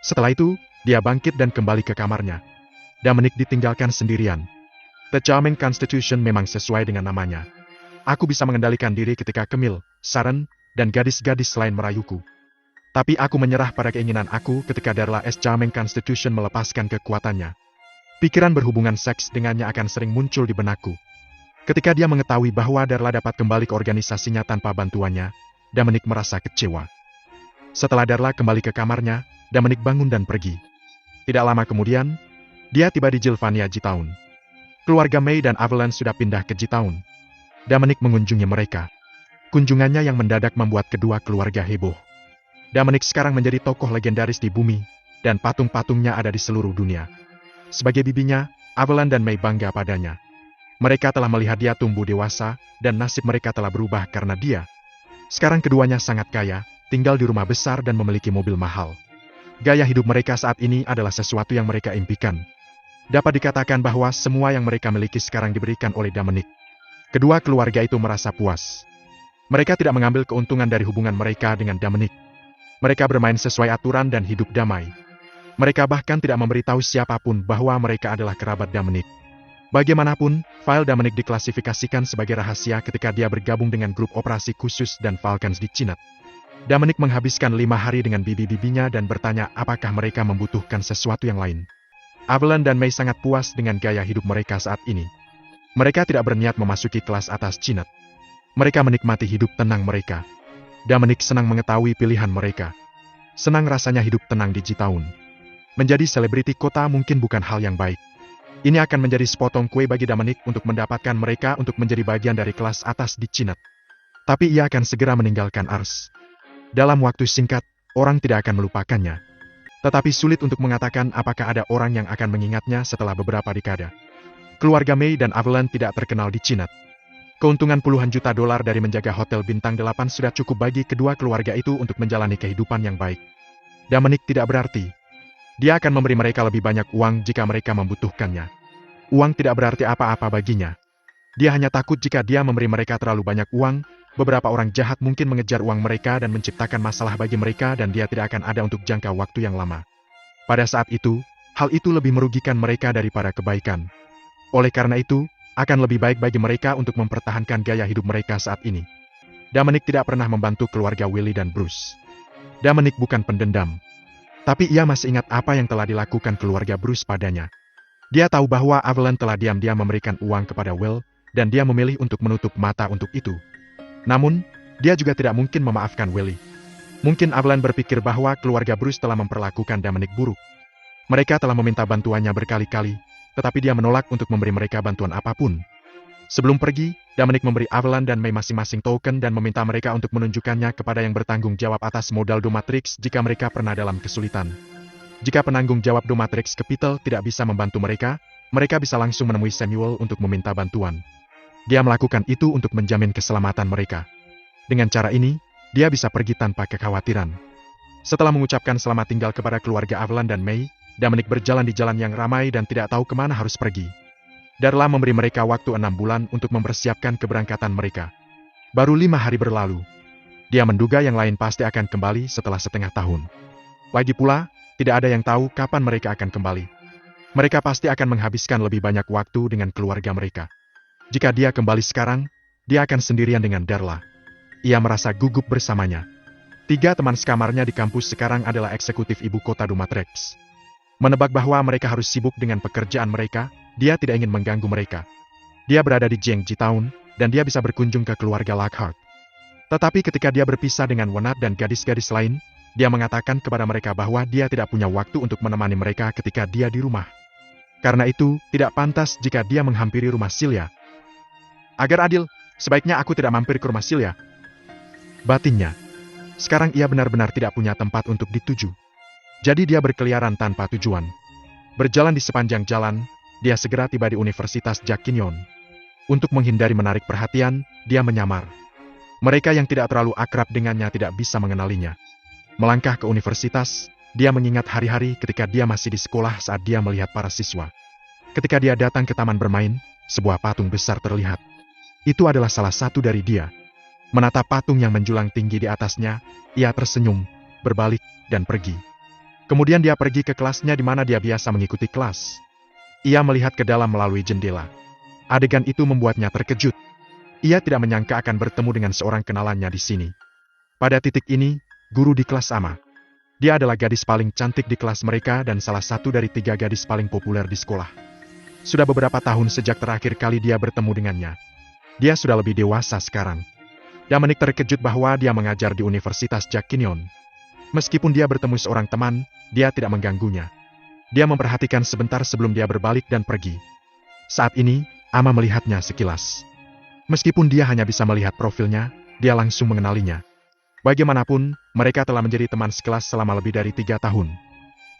[SPEAKER 1] Setelah itu, dia bangkit dan kembali ke kamarnya. Dominic ditinggalkan sendirian. The Charming Constitution memang sesuai dengan namanya. Aku bisa mengendalikan diri ketika Camille, Sharon, dan gadis-gadis lain merayuku. Tapi aku menyerah pada keinginan aku ketika Darla S. Charming Constitution melepaskan kekuatannya. Pikiran berhubungan seks dengannya akan sering muncul di benakku. Ketika dia mengetahui bahwa Darla dapat kembali ke organisasinya tanpa bantuannya, Dominic merasa kecewa. Setelah Darla kembali ke kamarnya, Dominic bangun dan pergi. Tidak lama kemudian, dia tiba di Gilvania G-Town. Keluarga May dan Evelyn sudah pindah ke G-Town. Dominic mengunjungi mereka. Kunjungannya yang mendadak membuat kedua keluarga heboh. Dominic sekarang menjadi tokoh legendaris di bumi, dan patung-patungnya ada di seluruh dunia. Sebagai bibinya, Evelyn dan May bangga padanya. Mereka telah melihat dia tumbuh dewasa, dan nasib mereka telah berubah karena dia. Sekarang keduanya sangat kaya, tinggal di rumah besar dan memiliki mobil mahal. Gaya hidup mereka saat ini adalah sesuatu yang mereka impikan. Dapat dikatakan bahwa semua yang mereka miliki sekarang diberikan oleh Dominic. Kedua keluarga itu merasa puas. Mereka tidak mengambil keuntungan dari hubungan mereka dengan Dominic. Mereka bermain sesuai aturan dan hidup damai. Mereka bahkan tidak memberitahu siapapun bahwa mereka adalah kerabat Dominic. Bagaimanapun, file Dominic diklasifikasikan sebagai rahasia ketika dia bergabung dengan grup operasi khusus dan Falcons di China. Dominic menghabiskan 5 hari dengan bibi-bibinya dan bertanya apakah mereka membutuhkan sesuatu yang lain. Evelyn dan May sangat puas dengan gaya hidup mereka saat ini. Mereka tidak berniat memasuki kelas atas China. Mereka menikmati hidup tenang mereka. Dominic senang mengetahui pilihan mereka. Senang rasanya hidup tenang di Jitown. Menjadi selebriti kota mungkin bukan hal yang baik. Ini akan menjadi sepotong kue bagi Dominic untuk mendapatkan mereka untuk menjadi bagian dari kelas atas di China. Tapi ia akan segera meninggalkan Ars. Dalam waktu singkat, orang tidak akan melupakannya. Tetapi sulit untuk mengatakan apakah ada orang yang akan mengingatnya setelah beberapa dekade. Keluarga May dan Evelyn tidak terkenal di China. Keuntungan puluhan juta dolar dari menjaga hotel bintang 8 sudah cukup bagi kedua keluarga itu untuk menjalani kehidupan yang baik. Dominic tidak berarti. Dia akan memberi mereka lebih banyak uang jika mereka membutuhkannya. Uang tidak berarti apa-apa baginya. Dia hanya takut jika dia memberi mereka terlalu banyak uang, beberapa orang jahat mungkin mengejar uang mereka dan menciptakan masalah bagi mereka dan dia tidak akan ada untuk jangka waktu yang lama. Pada saat itu, hal itu lebih merugikan mereka daripada kebaikan. Oleh karena itu, akan lebih baik bagi mereka untuk mempertahankan gaya hidup mereka saat ini. Dominic tidak pernah membantu keluarga Willie dan Bruce. Dominic bukan pendendam. Tapi ia masih ingat apa yang telah dilakukan keluarga Bruce padanya. Dia tahu bahwa Evelyn telah diam-diam memberikan uang kepada Will, dan dia memilih untuk menutup mata untuk itu. Namun, dia juga tidak mungkin memaafkan Willie. Mungkin Evelyn berpikir bahwa keluarga Bruce telah memperlakukan Dominic buruk. Mereka telah meminta bantuannya berkali-kali, tetapi dia menolak untuk memberi mereka bantuan apapun. Sebelum pergi, Dominic memberi Evelyn dan May masing-masing token dan meminta mereka untuk menunjukkannya kepada yang bertanggung jawab atas modal Domatrix jika mereka pernah dalam kesulitan. Jika penanggung jawab Domatrix Capital tidak bisa membantu mereka, mereka bisa langsung menemui Samuel untuk meminta bantuan. Dia melakukan itu untuk menjamin keselamatan mereka. Dengan cara ini, dia bisa pergi tanpa kekhawatiran. Setelah mengucapkan selamat tinggal kepada keluarga Evelyn dan May, Dominic berjalan di jalan yang ramai dan tidak tahu kemana harus pergi. Darla memberi mereka waktu 6 bulan untuk mempersiapkan keberangkatan mereka. Baru 5 hari berlalu. Dia menduga yang lain pasti akan kembali setelah setengah tahun. Lagi pula, tidak ada yang tahu kapan mereka akan kembali. Mereka pasti akan menghabiskan lebih banyak waktu dengan keluarga mereka. Jika dia kembali sekarang, dia akan sendirian dengan Darla. Ia merasa gugup bersamanya. 3 teman sekamarnya di kampus sekarang adalah eksekutif ibu kota Domatrix. Menebak bahwa mereka harus sibuk dengan pekerjaan mereka, dia tidak ingin mengganggu mereka. Dia berada di Jitown, dan dia bisa berkunjung ke keluarga Lockhart. Tetapi ketika dia berpisah dengan Wenat dan gadis-gadis lain, dia mengatakan kepada mereka bahwa dia tidak punya waktu untuk menemani mereka ketika dia di rumah. Karena itu, tidak pantas jika dia menghampiri rumah Celia. Agar adil, sebaiknya aku tidak mampir ke rumah Celia. Batinnya. Sekarang ia benar-benar tidak punya tempat untuk dituju. Jadi dia berkeliaran tanpa tujuan. Berjalan di sepanjang jalan, dia segera tiba di Universitas Jack Kinyon. Untuk menghindari menarik perhatian, dia menyamar. Mereka yang tidak terlalu akrab dengannya tidak bisa mengenalinya. Melangkah ke universitas, dia mengingat hari-hari ketika dia masih di sekolah saat dia melihat para siswa. Ketika dia datang ke taman bermain, sebuah patung besar terlihat. Itu adalah salah satu dari dia. Menatap patung yang menjulang tinggi di atasnya, ia tersenyum, berbalik, dan pergi. Kemudian dia pergi ke kelasnya di mana dia biasa mengikuti kelas. Ia melihat ke dalam melalui jendela. Adegan itu membuatnya terkejut. Ia tidak menyangka akan bertemu dengan seorang kenalannya di sini. Pada titik ini, guru di kelas Ama. Dia adalah gadis paling cantik di kelas mereka dan salah satu dari 3 gadis paling populer di sekolah. Sudah beberapa tahun sejak terakhir kali dia bertemu dengannya. Dia sudah lebih dewasa sekarang. Dominic terkejut bahwa dia mengajar di Universitas Jack Kinyon. Meskipun dia bertemu seorang teman, dia tidak mengganggunya. Dia memperhatikan sebentar sebelum dia berbalik dan pergi. Saat ini, Ama melihatnya sekilas. Meskipun dia hanya bisa melihat profilnya, dia langsung mengenalinya. Bagaimanapun, mereka telah menjadi teman sekelas selama lebih dari 3 tahun.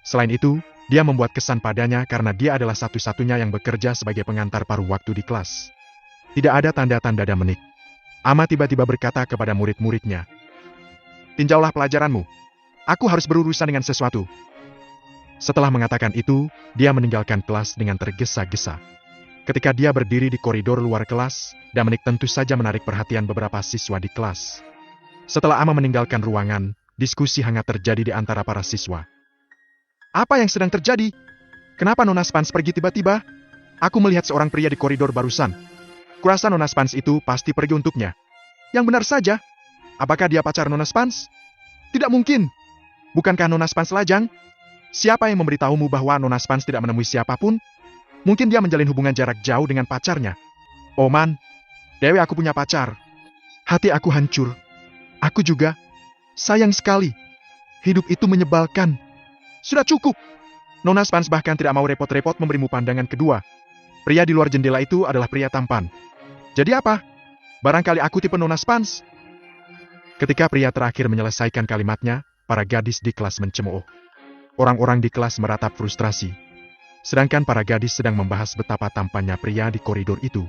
[SPEAKER 1] Selain itu, dia membuat kesan padanya karena dia adalah satu-satunya yang bekerja sebagai pengantar paruh waktu di kelas. Tidak ada tanda-tanda Dominic. Ama tiba-tiba berkata kepada murid-muridnya, "Tinjaulah pelajaranmu. Aku harus berurusan dengan sesuatu." Setelah mengatakan itu, dia meninggalkan kelas dengan tergesa-gesa. Ketika dia berdiri di koridor luar kelas, Dominic tentu saja menarik perhatian beberapa siswa di kelas. Setelah Ama meninggalkan ruangan, diskusi hangat terjadi di antara para siswa. Apa yang sedang terjadi? Kenapa Nona Spans pergi tiba-tiba? Aku melihat seorang pria di koridor barusan. Kurasa Nona Spans itu pasti pergi untuknya. Yang benar saja. Apakah dia pacar Nona Spans? Tidak mungkin. Bukankah Nona Spans lajang? Siapa yang memberitahumu bahwa Nona Spans tidak menemui siapapun? Mungkin dia menjalin hubungan jarak jauh dengan pacarnya. Oh man, Dewi, aku punya pacar. Hati aku hancur. Aku juga. Sayang sekali. Hidup itu menyebalkan. Sudah cukup. Nona Spans bahkan tidak mau repot-repot memberimu pandangan kedua. Pria di luar jendela itu adalah pria tampan. Jadi apa? Barangkali aku tipe Nona Spans. Ketika pria terakhir menyelesaikan kalimatnya, para gadis di kelas mencemooh. Orang-orang di kelas meratap frustrasi. Sedangkan para gadis sedang membahas betapa tampannya pria di koridor itu.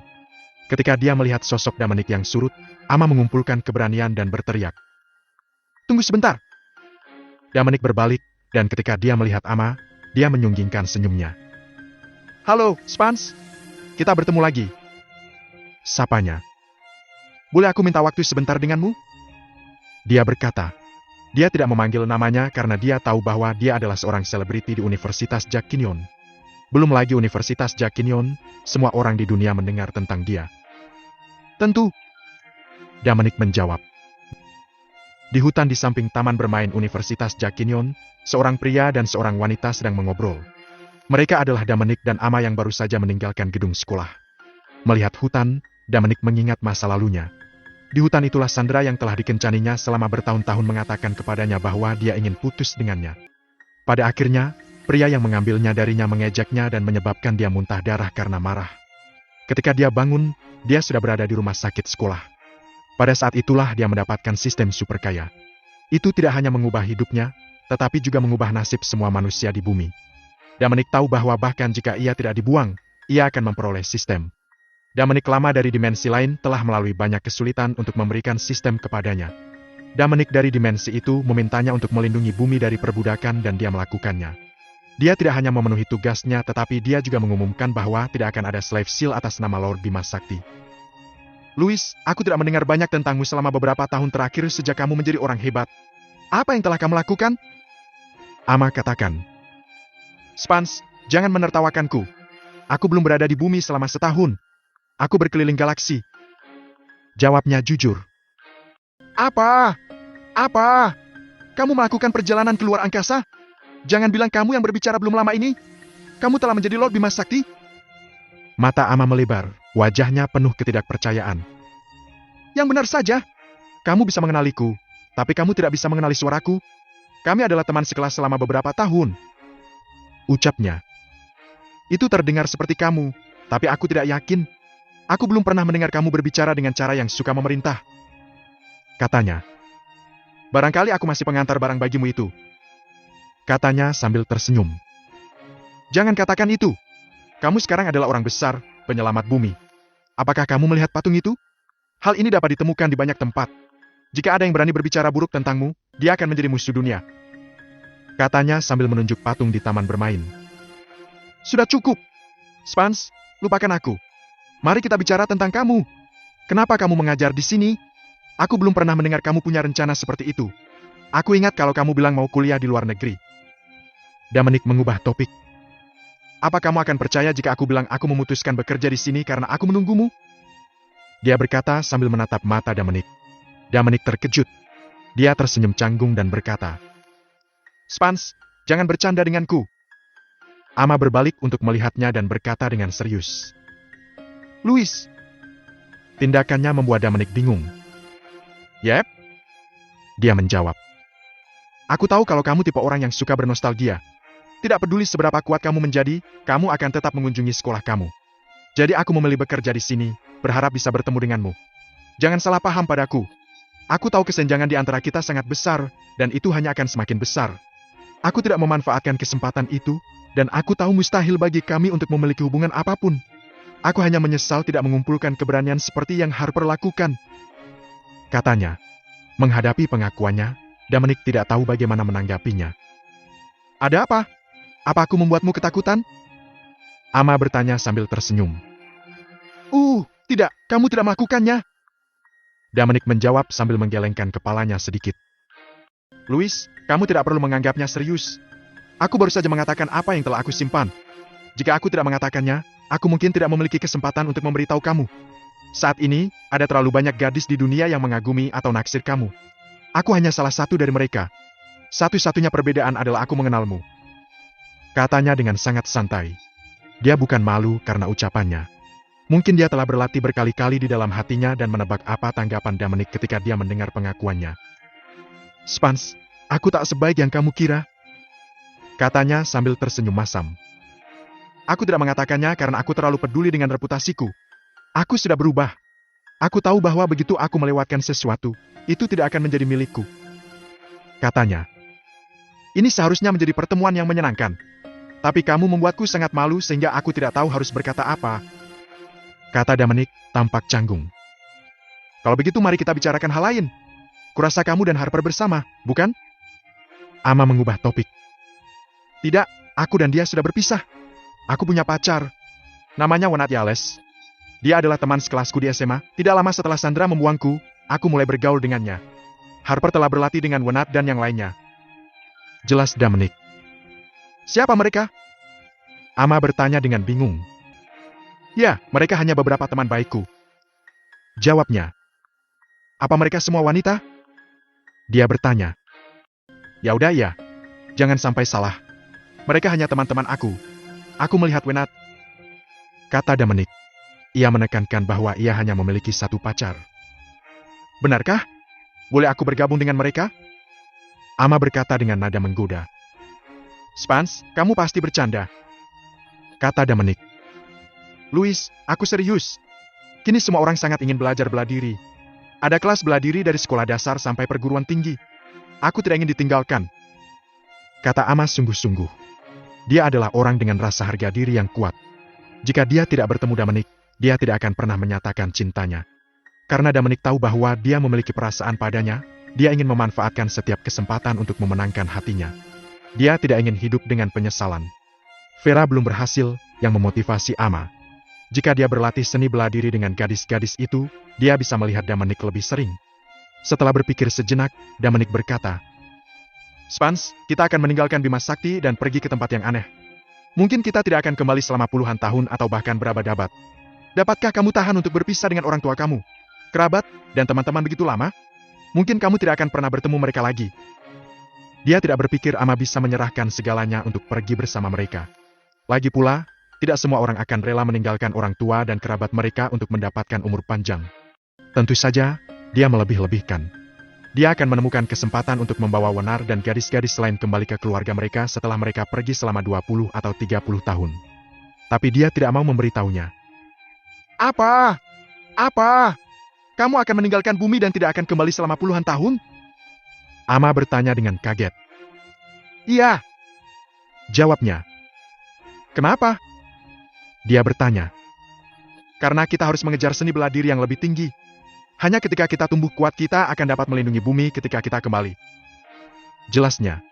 [SPEAKER 1] Ketika dia melihat sosok Dominic yang surut, Ama mengumpulkan keberanian dan berteriak. Tunggu sebentar. Dominic berbalik, dan ketika dia melihat Ama, dia menyunggingkan senyumnya. Halo, Spans. Kita bertemu lagi. Sapanya. Boleh aku minta waktu sebentar denganmu? Dia berkata. Dia tidak memanggil namanya karena dia tahu bahwa dia adalah seorang selebriti di Universitas Jack Kinyon. Belum lagi Universitas Jack Kinyon, semua orang di dunia mendengar tentang dia. Tentu. Dominic menjawab. Di hutan di samping taman bermain Universitas Jack Kinyon, seorang pria dan seorang wanita sedang mengobrol. Mereka adalah Dominic dan Ama yang baru saja meninggalkan gedung sekolah. Melihat hutan, Dominic mengingat masa lalunya. Di hutan itulah Sandra yang telah dikencaninya selama bertahun-tahun mengatakan kepadanya bahwa dia ingin putus dengannya. Pada akhirnya, pria yang mengambilnya darinya mengejeknya dan menyebabkan dia muntah darah karena marah. Ketika dia bangun, dia sudah berada di rumah sakit sekolah. Pada saat itulah dia mendapatkan sistem super kaya. Itu tidak hanya mengubah hidupnya, tetapi juga mengubah nasib semua manusia di bumi. Dominic tahu bahwa bahkan jika ia tidak dibuang, ia akan memperoleh sistem. Dominic lama dari dimensi lain telah melalui banyak kesulitan untuk memberikan sistem kepadanya. Dominic dari dimensi itu memintanya untuk melindungi bumi dari perbudakan dan dia melakukannya. Dia tidak hanya memenuhi tugasnya tetapi dia juga mengumumkan bahwa tidak akan ada slave seal atas nama Lord Bima Sakti. Louis, aku tidak mendengar banyak tentangmu selama beberapa tahun terakhir sejak kamu menjadi orang hebat. Apa yang telah kamu lakukan? Ama katakan. Spans, jangan menertawakanku. Aku belum berada di bumi selama setahun. Aku berkeliling galaksi. Jawabnya jujur. Apa? Apa? Kamu melakukan perjalanan ke luar angkasa? Jangan bilang kamu yang berbicara belum lama ini. Kamu telah menjadi Lord Bima Sakti? Mata Ama melebar, wajahnya penuh ketidakpercayaan. Yang benar saja. Kamu bisa mengenaliku, tapi kamu tidak bisa mengenali suaraku. Kami adalah teman sekelas selama beberapa tahun. Ucapnya. Itu terdengar seperti kamu, tapi aku tidak yakin. Aku belum pernah mendengar kamu berbicara dengan cara yang suka memerintah. Katanya. Barangkali aku masih pengantar barang bagimu itu. Katanya sambil tersenyum. Jangan katakan itu. Kamu sekarang adalah orang besar, penyelamat bumi. Apakah kamu melihat patung itu? Hal ini dapat ditemukan di banyak tempat. Jika ada yang berani berbicara buruk tentangmu, dia akan menjadi musuh dunia. Katanya sambil menunjuk patung di taman bermain. Sudah cukup. Spans, lupakan aku. Mari kita bicara tentang kamu. Kenapa kamu mengajar di sini? Aku belum pernah mendengar kamu punya rencana seperti itu. Aku ingat kalau kamu bilang mau kuliah di luar negeri. Dominic mengubah topik. Apa kamu akan percaya jika aku bilang aku memutuskan bekerja di sini karena aku menunggumu? Dia berkata sambil menatap mata Dominic. Dominic terkejut. Dia tersenyum canggung dan berkata, Spans, jangan bercanda denganku. Ama berbalik untuk melihatnya dan berkata dengan serius. Louis. Tindakannya membuat Dominic bingung. Yep. Dia menjawab. Aku tahu kalau kamu tipe orang yang suka bernostalgia. Tidak peduli seberapa kuat kamu menjadi, kamu akan tetap mengunjungi sekolah kamu. Jadi aku memilih bekerja di sini, berharap bisa bertemu denganmu. Jangan salah paham padaku. Aku tahu kesenjangan di antara kita sangat besar, dan itu hanya akan semakin besar. Aku tidak memanfaatkan kesempatan itu, dan aku tahu mustahil bagi kami untuk memiliki hubungan apapun. Aku hanya menyesal tidak mengumpulkan keberanian seperti yang Harper lakukan. Katanya. Menghadapi pengakuannya, Dominic tidak tahu bagaimana menanggapinya. Ada apa? Apa aku membuatmu ketakutan? Ama bertanya sambil tersenyum. Tidak, kamu tidak melakukannya. Dominic menjawab sambil menggelengkan kepalanya sedikit. Louis, kamu tidak perlu menganggapnya serius. Aku baru saja mengatakan apa yang telah aku simpan. Jika aku tidak mengatakannya, aku mungkin tidak memiliki kesempatan untuk memberitahu kamu. Saat ini, ada terlalu banyak gadis di dunia yang mengagumi atau naksir kamu. Aku hanya salah satu dari mereka. Satu-satunya perbedaan adalah aku mengenalmu. Katanya dengan sangat santai. Dia bukan malu karena ucapannya. Mungkin dia telah berlatih berkali-kali di dalam hatinya dan menebak apa tanggapan Dominic ketika dia mendengar pengakuannya. Spans, aku tak sebaik yang kamu kira. Katanya sambil tersenyum masam. Aku tidak mengatakannya karena aku terlalu peduli dengan reputasiku. Aku sudah berubah. Aku tahu bahwa begitu aku melewatkan sesuatu, itu tidak akan menjadi milikku. Katanya. Ini seharusnya menjadi pertemuan yang menyenangkan. Tapi kamu membuatku sangat malu sehingga aku tidak tahu harus berkata apa. Kata Dominic, tampak canggung. Kalau begitu mari kita bicarakan hal lain. Kurasa kamu dan Harper bersama, bukan? Ama mengubah topik. Tidak, aku dan dia sudah berpisah. Aku punya pacar. Namanya Wenat Yales. Dia adalah teman sekelasku di SMA. Tidak lama setelah Sandra membuangku, aku mulai bergaul dengannya. Harper telah berlatih dengan Wenat dan yang lainnya. Jelas Dominic. Siapa mereka? Ama bertanya dengan bingung. Ya, mereka hanya beberapa teman baikku. Jawabnya. Apa mereka semua wanita? Dia bertanya. Ya udah ya. Jangan sampai salah. Mereka hanya teman-teman aku. Aku melihat Wenat. Kata Dominic. Ia menekankan bahwa ia hanya memiliki satu pacar. Benarkah? Boleh aku bergabung dengan mereka? Ama berkata dengan nada menggoda. Spans, kamu pasti bercanda. Kata Dominic. Louis, aku serius. Kini semua orang sangat ingin belajar bela diri. Ada kelas bela diri dari sekolah dasar sampai perguruan tinggi. Aku tidak ingin ditinggalkan. Kata Ama sungguh-sungguh. Dia adalah orang dengan rasa harga diri yang kuat. Jika dia tidak bertemu Dominic, dia tidak akan pernah menyatakan cintanya. Karena Dominic tahu bahwa dia memiliki perasaan padanya, dia ingin memanfaatkan setiap kesempatan untuk memenangkan hatinya. Dia tidak ingin hidup dengan penyesalan. Vera belum berhasil, yang memotivasi Ama. Jika dia berlatih seni bela diri dengan gadis-gadis itu, dia bisa melihat Dominic lebih sering. Setelah berpikir sejenak, Dominic berkata, Spans, kita akan meninggalkan Bima Sakti dan pergi ke tempat yang aneh. Mungkin kita tidak akan kembali selama puluhan tahun atau bahkan berabad-abad. Dapatkah kamu tahan untuk berpisah dengan orang tua kamu, kerabat, dan teman-teman begitu lama? Mungkin kamu tidak akan pernah bertemu mereka lagi. Dia tidak berpikir Ama bisa menyerahkan segalanya untuk pergi bersama mereka. Lagi pula, tidak semua orang akan rela meninggalkan orang tua dan kerabat mereka untuk mendapatkan umur panjang. Tentu saja, dia melebih-lebihkan. Dia akan menemukan kesempatan untuk membawa Wenar dan gadis-gadis lain kembali ke keluarga mereka setelah mereka pergi selama 20 atau 30 tahun. Tapi dia tidak mau memberitahunya. Apa? Apa? Kamu akan meninggalkan bumi dan tidak akan kembali selama puluhan tahun? Ama bertanya dengan kaget. Iya. Jawabnya. Kenapa? Dia bertanya. Karena kita harus mengejar seni bela diri yang lebih tinggi. Hanya ketika kita tumbuh kuat kita akan dapat melindungi bumi ketika kita kembali. Jelasnya.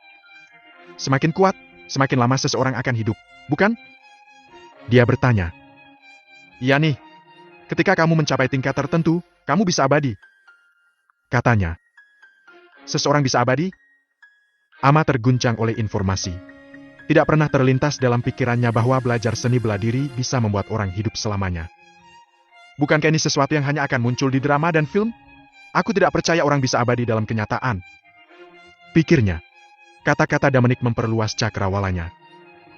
[SPEAKER 1] Semakin kuat, semakin lama seseorang akan hidup, bukan? Dia bertanya. Iya nih. Ketika kamu mencapai tingkat tertentu, kamu bisa abadi. Katanya. Seseorang bisa abadi? Ama terguncang oleh informasi. Tidak pernah terlintas dalam pikirannya bahwa belajar seni bela diri bisa membuat orang hidup selamanya. Bukankah ini sesuatu yang hanya akan muncul di drama dan film? Aku tidak percaya orang bisa abadi dalam kenyataan. Pikirnya. Kata-kata Dominic memperluas cakrawalanya.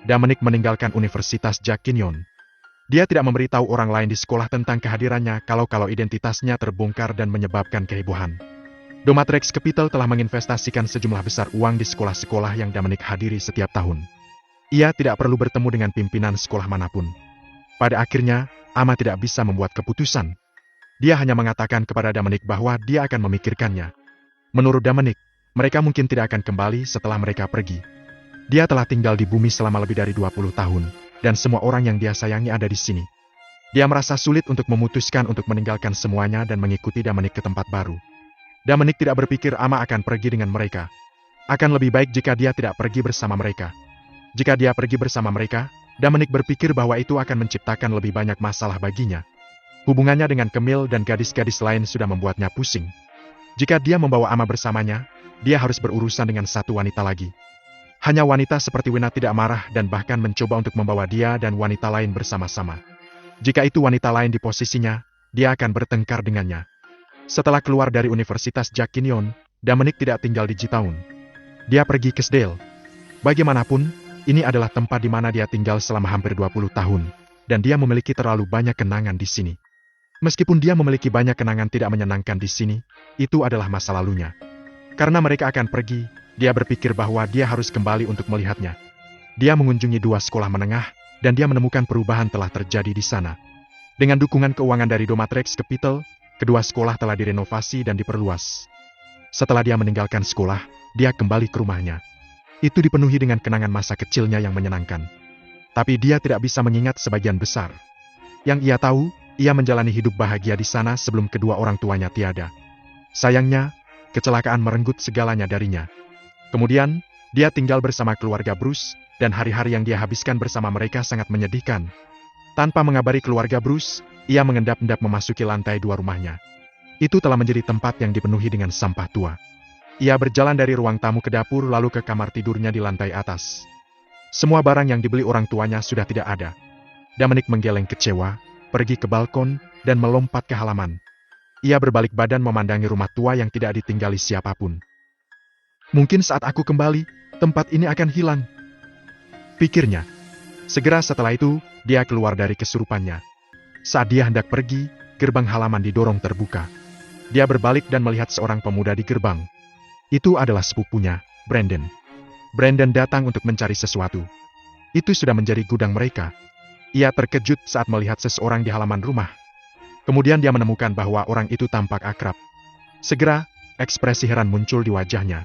[SPEAKER 1] Dominic meninggalkan Universitas Jack Kinyon. Dia tidak memberitahu orang lain di sekolah tentang kehadirannya kalau identitasnya terbongkar dan menyebabkan kehebohan. Domatrix Capital telah menginvestasikan sejumlah besar uang di sekolah-sekolah yang Dominic hadiri setiap tahun. Ia tidak perlu bertemu dengan pimpinan sekolah manapun. Pada akhirnya, Ama tidak bisa membuat keputusan. Dia hanya mengatakan kepada Dominic bahwa dia akan memikirkannya. Menurut Dominic, mereka mungkin tidak akan kembali setelah mereka pergi. Dia telah tinggal di bumi selama lebih dari 20 tahun, dan semua orang yang dia sayangi ada di sini. Dia merasa sulit untuk memutuskan untuk meninggalkan semuanya dan mengikuti Dominic ke tempat baru. Dominic tidak berpikir Ama akan pergi dengan mereka. Akan lebih baik jika dia tidak pergi bersama mereka. Jika dia pergi bersama mereka, Dominic berpikir bahwa itu akan menciptakan lebih banyak masalah baginya. Hubungannya dengan Camille dan gadis-gadis lain sudah membuatnya pusing. Jika dia membawa Ama bersamanya, dia harus berurusan dengan satu wanita lagi. Hanya wanita seperti Wina tidak marah dan bahkan mencoba untuk membawa dia dan wanita lain bersama-sama. Jika itu wanita lain di posisinya, dia akan bertengkar dengannya. Setelah keluar dari Universitas Jack Kinyon, Dominic tidak tinggal di Jitown. Dia pergi ke Sdale. Bagaimanapun, ini adalah tempat di mana dia tinggal selama hampir 20 tahun, dan dia memiliki terlalu banyak kenangan di sini. Meskipun dia memiliki banyak kenangan tidak menyenangkan di sini, itu adalah masa lalunya. Karena mereka akan pergi, dia berpikir bahwa dia harus kembali untuk melihatnya. Dia mengunjungi 2 sekolah menengah, dan dia menemukan perubahan telah terjadi di sana. Dengan dukungan keuangan dari Domatrix Capital, kedua sekolah telah direnovasi dan diperluas. Setelah dia meninggalkan sekolah, dia kembali ke rumahnya. Itu dipenuhi dengan kenangan masa kecilnya yang menyenangkan. Tapi dia tidak bisa mengingat sebagian besar. Yang ia tahu, ia menjalani hidup bahagia di sana sebelum kedua orang tuanya tiada. Sayangnya, kecelakaan merenggut segalanya darinya. Kemudian, dia tinggal bersama keluarga Bruce, dan hari-hari yang dia habiskan bersama mereka sangat menyedihkan. Tanpa mengabari keluarga Bruce, ia mengendap-endap memasuki lantai 2 rumahnya. Itu telah menjadi tempat yang dipenuhi dengan sampah tua. Ia berjalan dari ruang tamu ke dapur lalu ke kamar tidurnya di lantai atas. Semua barang yang dibeli orang tuanya sudah tidak ada. Dominic menggeleng kecewa, pergi ke balkon, dan melompat ke halaman. Ia berbalik badan memandangi rumah tua yang tidak ditinggali siapapun. Mungkin saat aku kembali, tempat ini akan hilang, pikirnya. Segera setelah itu, dia keluar dari kesurupannya. Saat dia hendak pergi, gerbang halaman didorong terbuka. Dia berbalik dan melihat seorang pemuda di gerbang. Itu adalah sepupunya, Brandon. Brandon datang untuk mencari sesuatu. Itu sudah menjadi gudang mereka. Ia terkejut saat melihat seseorang di halaman rumah. Kemudian dia menemukan bahwa orang itu tampak akrab. Segera, ekspresi heran muncul di wajahnya.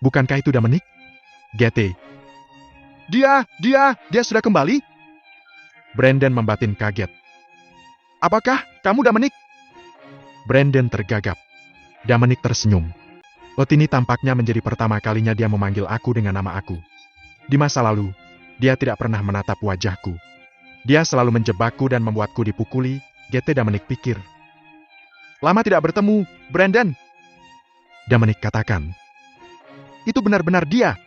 [SPEAKER 1] Bukankah itu Dominic? GT. Dia sudah kembali? Brandon membatin kaget. Apakah kamu Dominic? Brandon tergagap. Dominic tersenyum. Ini tampaknya menjadi pertama kalinya dia memanggil aku dengan nama aku. Di masa lalu, dia tidak pernah menatap wajahku. Dia selalu menjebakku dan membuatku dipukuli, GT Dominic pikir. Lama tidak bertemu, Brandon. Dominic katakan. Itu benar-benar dia.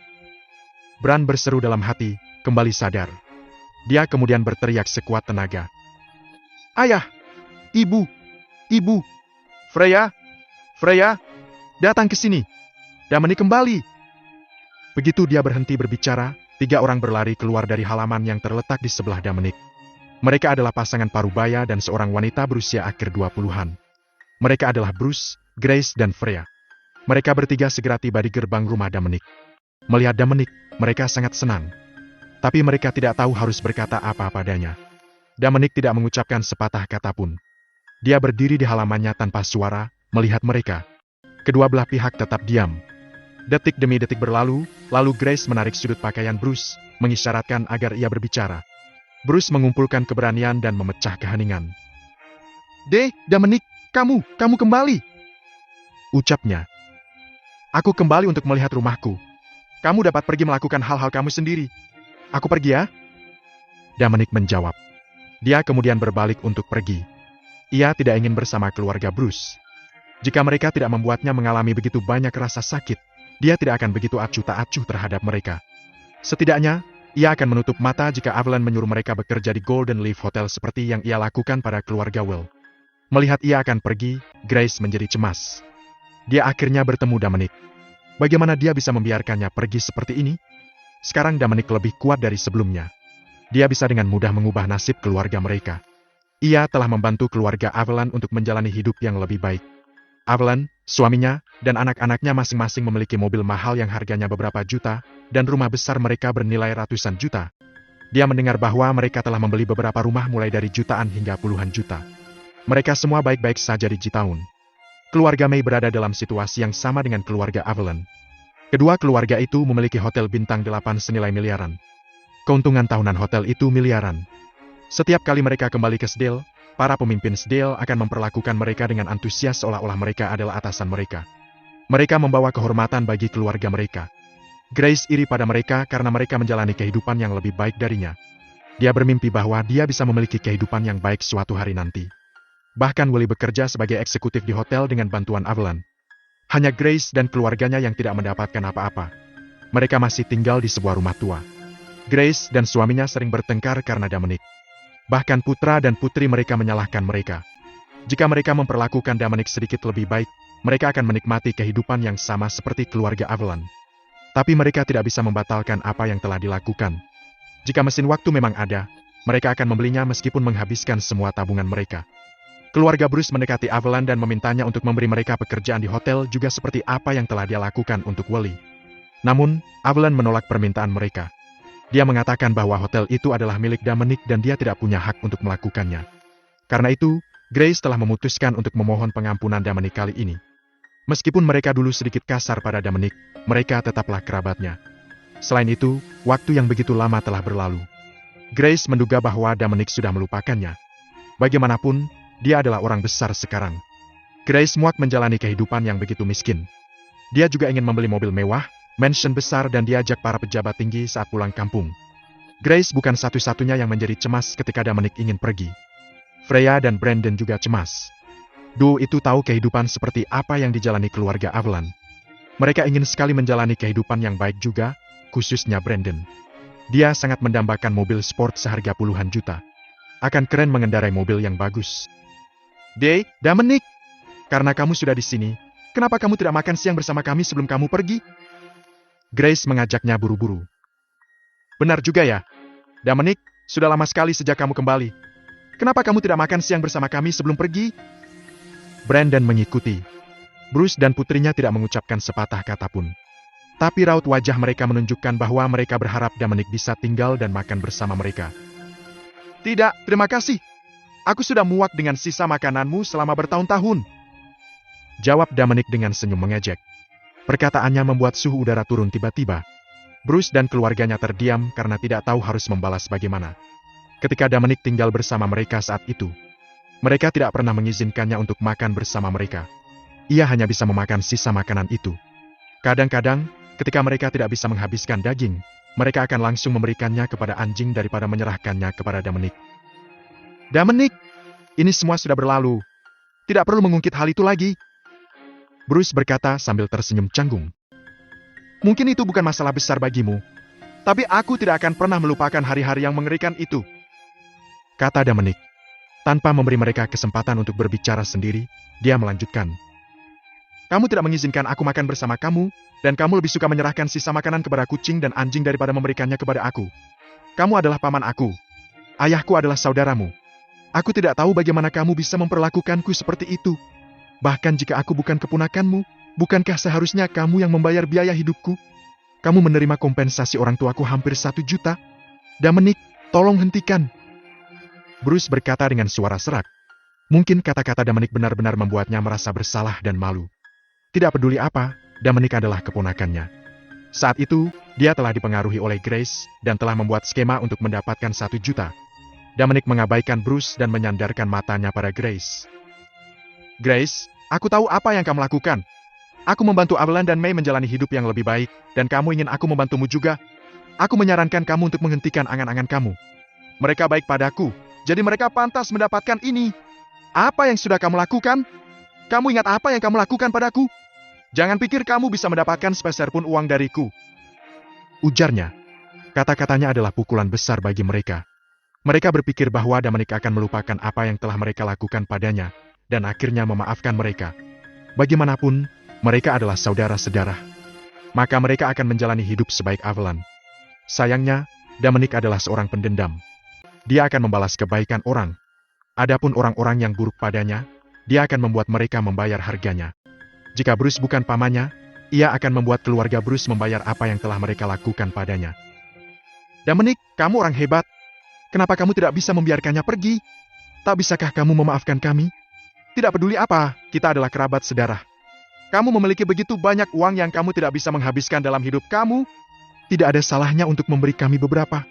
[SPEAKER 1] Bran berseru dalam hati, kembali sadar. Dia kemudian berteriak sekuat tenaga. Ayah! Ibu! Freya! Datang ke sini! Dominic kembali! Begitu dia berhenti berbicara, 3 orang berlari keluar dari halaman yang terletak di sebelah Dominic. Mereka adalah pasangan parubaya dan seorang wanita berusia akhir 20-an. Mereka adalah Bruce, Grace, dan Freya. Mereka bertiga segera tiba di gerbang rumah Dominic. Melihat Dominic, mereka sangat senang. Tapi mereka tidak tahu harus berkata apa padanya. Dominic tidak mengucapkan sepatah kata pun. Dia berdiri di halamannya tanpa suara, melihat mereka. Kedua belah pihak tetap diam. Detik demi detik berlalu, lalu Grace menarik sudut pakaian Bruce, mengisyaratkan agar ia berbicara. Bruce mengumpulkan keberanian dan memecah keheningan. Dominic, kamu kembali. Ucapnya. Aku kembali untuk melihat rumahku. Kamu dapat pergi melakukan hal-hal kamu sendiri. Aku pergi ya? Dominic menjawab. Dia kemudian berbalik untuk pergi. Ia tidak ingin bersama keluarga Bruce. Jika mereka tidak membuatnya mengalami begitu banyak rasa sakit, dia tidak akan begitu acuh tak acuh terhadap mereka. Setidaknya, ia akan menutup mata jika Evelyn menyuruh mereka bekerja di Golden Leaf Hotel seperti yang ia lakukan pada keluarga Will. Melihat ia akan pergi, Grace menjadi cemas. Dia akhirnya bertemu Dominic. Bagaimana dia bisa membiarkannya pergi seperti ini? Sekarang Dominic lebih kuat dari sebelumnya. Dia bisa dengan mudah mengubah nasib keluarga mereka. Ia telah membantu keluarga Evelyn untuk menjalani hidup yang lebih baik. Evelyn, suaminya, dan anak-anaknya masing-masing memiliki mobil mahal yang harganya beberapa juta, dan rumah besar mereka bernilai ratusan juta. Dia mendengar bahwa mereka telah membeli beberapa rumah mulai dari jutaan hingga puluhan juta. Mereka semua baik-baik saja di Jitown. Keluarga May berada dalam situasi yang sama dengan keluarga Evelyn. Kedua keluarga itu memiliki hotel bintang 8 senilai miliaran. Keuntungan tahunan hotel itu miliaran. Setiap kali mereka kembali ke Sdale, para pemimpin Sdale akan memperlakukan mereka dengan antusias seolah-olah mereka adalah atasan mereka. Mereka membawa kehormatan bagi keluarga mereka. Grace iri pada mereka karena mereka menjalani kehidupan yang lebih baik darinya. Dia bermimpi bahwa dia bisa memiliki kehidupan yang baik suatu hari nanti. Bahkan Willy bekerja sebagai eksekutif di hotel dengan bantuan Avalon. Hanya Grace dan keluarganya yang tidak mendapatkan apa-apa. Mereka masih tinggal di sebuah rumah tua. Grace dan suaminya sering bertengkar karena Dominic. Bahkan putra dan putri mereka menyalahkan mereka. Jika mereka memperlakukan Dominic sedikit lebih baik, mereka akan menikmati kehidupan yang sama seperti keluarga Avalon. Tapi mereka tidak bisa membatalkan apa yang telah dilakukan. Jika mesin waktu memang ada, mereka akan membelinya meskipun menghabiskan semua tabungan mereka. Keluarga Bruce mendekati Avalon dan memintanya untuk memberi mereka pekerjaan di hotel juga seperti apa yang telah dia lakukan untuk Willy. Namun, Avalon menolak permintaan mereka. Dia mengatakan bahwa hotel itu adalah milik Dominic dan dia tidak punya hak untuk melakukannya. Karena itu, Grace telah memutuskan untuk memohon pengampunan Dominic kali ini. Meskipun mereka dulu sedikit kasar pada Dominic, mereka tetaplah kerabatnya. Selain itu, waktu yang begitu lama telah berlalu. Grace menduga bahwa Dominic sudah melupakannya. Bagaimanapun, dia adalah orang besar sekarang. Grace muak menjalani kehidupan yang begitu miskin. Dia juga ingin membeli mobil mewah, mansion besar dan diajak para pejabat tinggi saat pulang kampung. Grace bukan satu-satunya yang menjadi cemas ketika Dominic ingin pergi. Freya dan Brandon juga cemas. Duo itu tahu kehidupan seperti apa yang dijalani keluarga Avalon. Mereka ingin sekali menjalani kehidupan yang baik juga, khususnya Brandon. Dia sangat mendambakan mobil sport seharga puluhan juta. Akan keren mengendarai mobil yang bagus. Dominic, karena kamu sudah di sini, kenapa kamu tidak makan siang bersama kami sebelum kamu pergi? Grace mengajaknya buru-buru. Benar juga ya. Dominic, sudah lama sekali sejak kamu kembali. Kenapa kamu tidak makan siang bersama kami sebelum pergi? Brandon mengikuti. Bruce dan putrinya tidak mengucapkan sepatah kata pun. Tapi raut wajah mereka menunjukkan bahwa mereka berharap Dominic bisa tinggal dan makan bersama mereka. Tidak, terima kasih. Aku sudah muak dengan sisa makananmu selama bertahun-tahun. Jawab Dominic dengan senyum mengejek. Perkataannya membuat suhu udara turun tiba-tiba. Bruce dan keluarganya terdiam karena tidak tahu harus membalas bagaimana. Ketika Dominic tinggal bersama mereka saat itu, mereka tidak pernah mengizinkannya untuk makan bersama mereka. Ia hanya bisa memakan sisa makanan itu. Kadang-kadang, ketika mereka tidak bisa menghabiskan daging, mereka akan langsung memberikannya kepada anjing daripada menyerahkannya kepada Dominic. Dominic, ini semua sudah berlalu. Tidak perlu mengungkit hal itu lagi. Bruce berkata sambil tersenyum canggung. Mungkin itu bukan masalah besar bagimu, tapi aku tidak akan pernah melupakan hari-hari yang mengerikan itu. Kata Dominic. Tanpa memberi mereka kesempatan untuk berbicara sendiri, dia melanjutkan. Kamu tidak mengizinkan aku makan bersama kamu, dan kamu lebih suka menyerahkan sisa makanan kepada kucing dan anjing daripada memberikannya kepada aku. Kamu adalah paman aku. Ayahku adalah saudaramu. Aku tidak tahu bagaimana kamu bisa memperlakukanku seperti itu. Bahkan jika aku bukan keponakanmu, bukankah seharusnya kamu yang membayar biaya hidupku? Kamu menerima kompensasi orang tuaku hampir 1 juta. Dominic, tolong hentikan. Bruce berkata dengan suara serak. Mungkin kata-kata Dominic benar-benar membuatnya merasa bersalah dan malu. Tidak peduli apa, Dominic adalah keponakannya. Saat itu, dia telah dipengaruhi oleh Grace dan telah membuat skema untuk mendapatkan 1 juta. Dominic mengabaikan Bruce dan menyandarkan matanya pada Grace. Grace, aku tahu apa yang kamu lakukan. Aku membantu Avalon dan May menjalani hidup yang lebih baik, dan kamu ingin aku membantumu juga. Aku menyarankan kamu untuk menghentikan angan-angan kamu. Mereka baik padaku, jadi mereka pantas mendapatkan ini. Apa yang sudah kamu lakukan? Kamu ingat apa yang kamu lakukan padaku? Jangan pikir kamu bisa mendapatkan sepeser pun uang dariku. Ujarnya. Kata-katanya adalah pukulan besar bagi mereka. Mereka berpikir bahwa Dominic akan melupakan apa yang telah mereka lakukan padanya, dan akhirnya memaafkan mereka. Bagaimanapun, mereka adalah saudara sedarah. Maka mereka akan menjalani hidup sebaik Avalon. Sayangnya, Dominic adalah seorang pendendam. Dia akan membalas kebaikan orang. Adapun orang-orang yang buruk padanya, dia akan membuat mereka membayar harganya. Jika Bruce bukan pamannya, ia akan membuat keluarga Bruce membayar apa yang telah mereka lakukan padanya. Dominic, kamu orang hebat. Kenapa kamu tidak bisa membiarkannya pergi? Tak bisakah kamu memaafkan kami? Tidak peduli apa, kita adalah kerabat sedarah. Kamu memiliki begitu banyak uang yang kamu tidak bisa menghabiskan dalam hidup kamu. Tidak ada salahnya untuk memberi kami beberapa.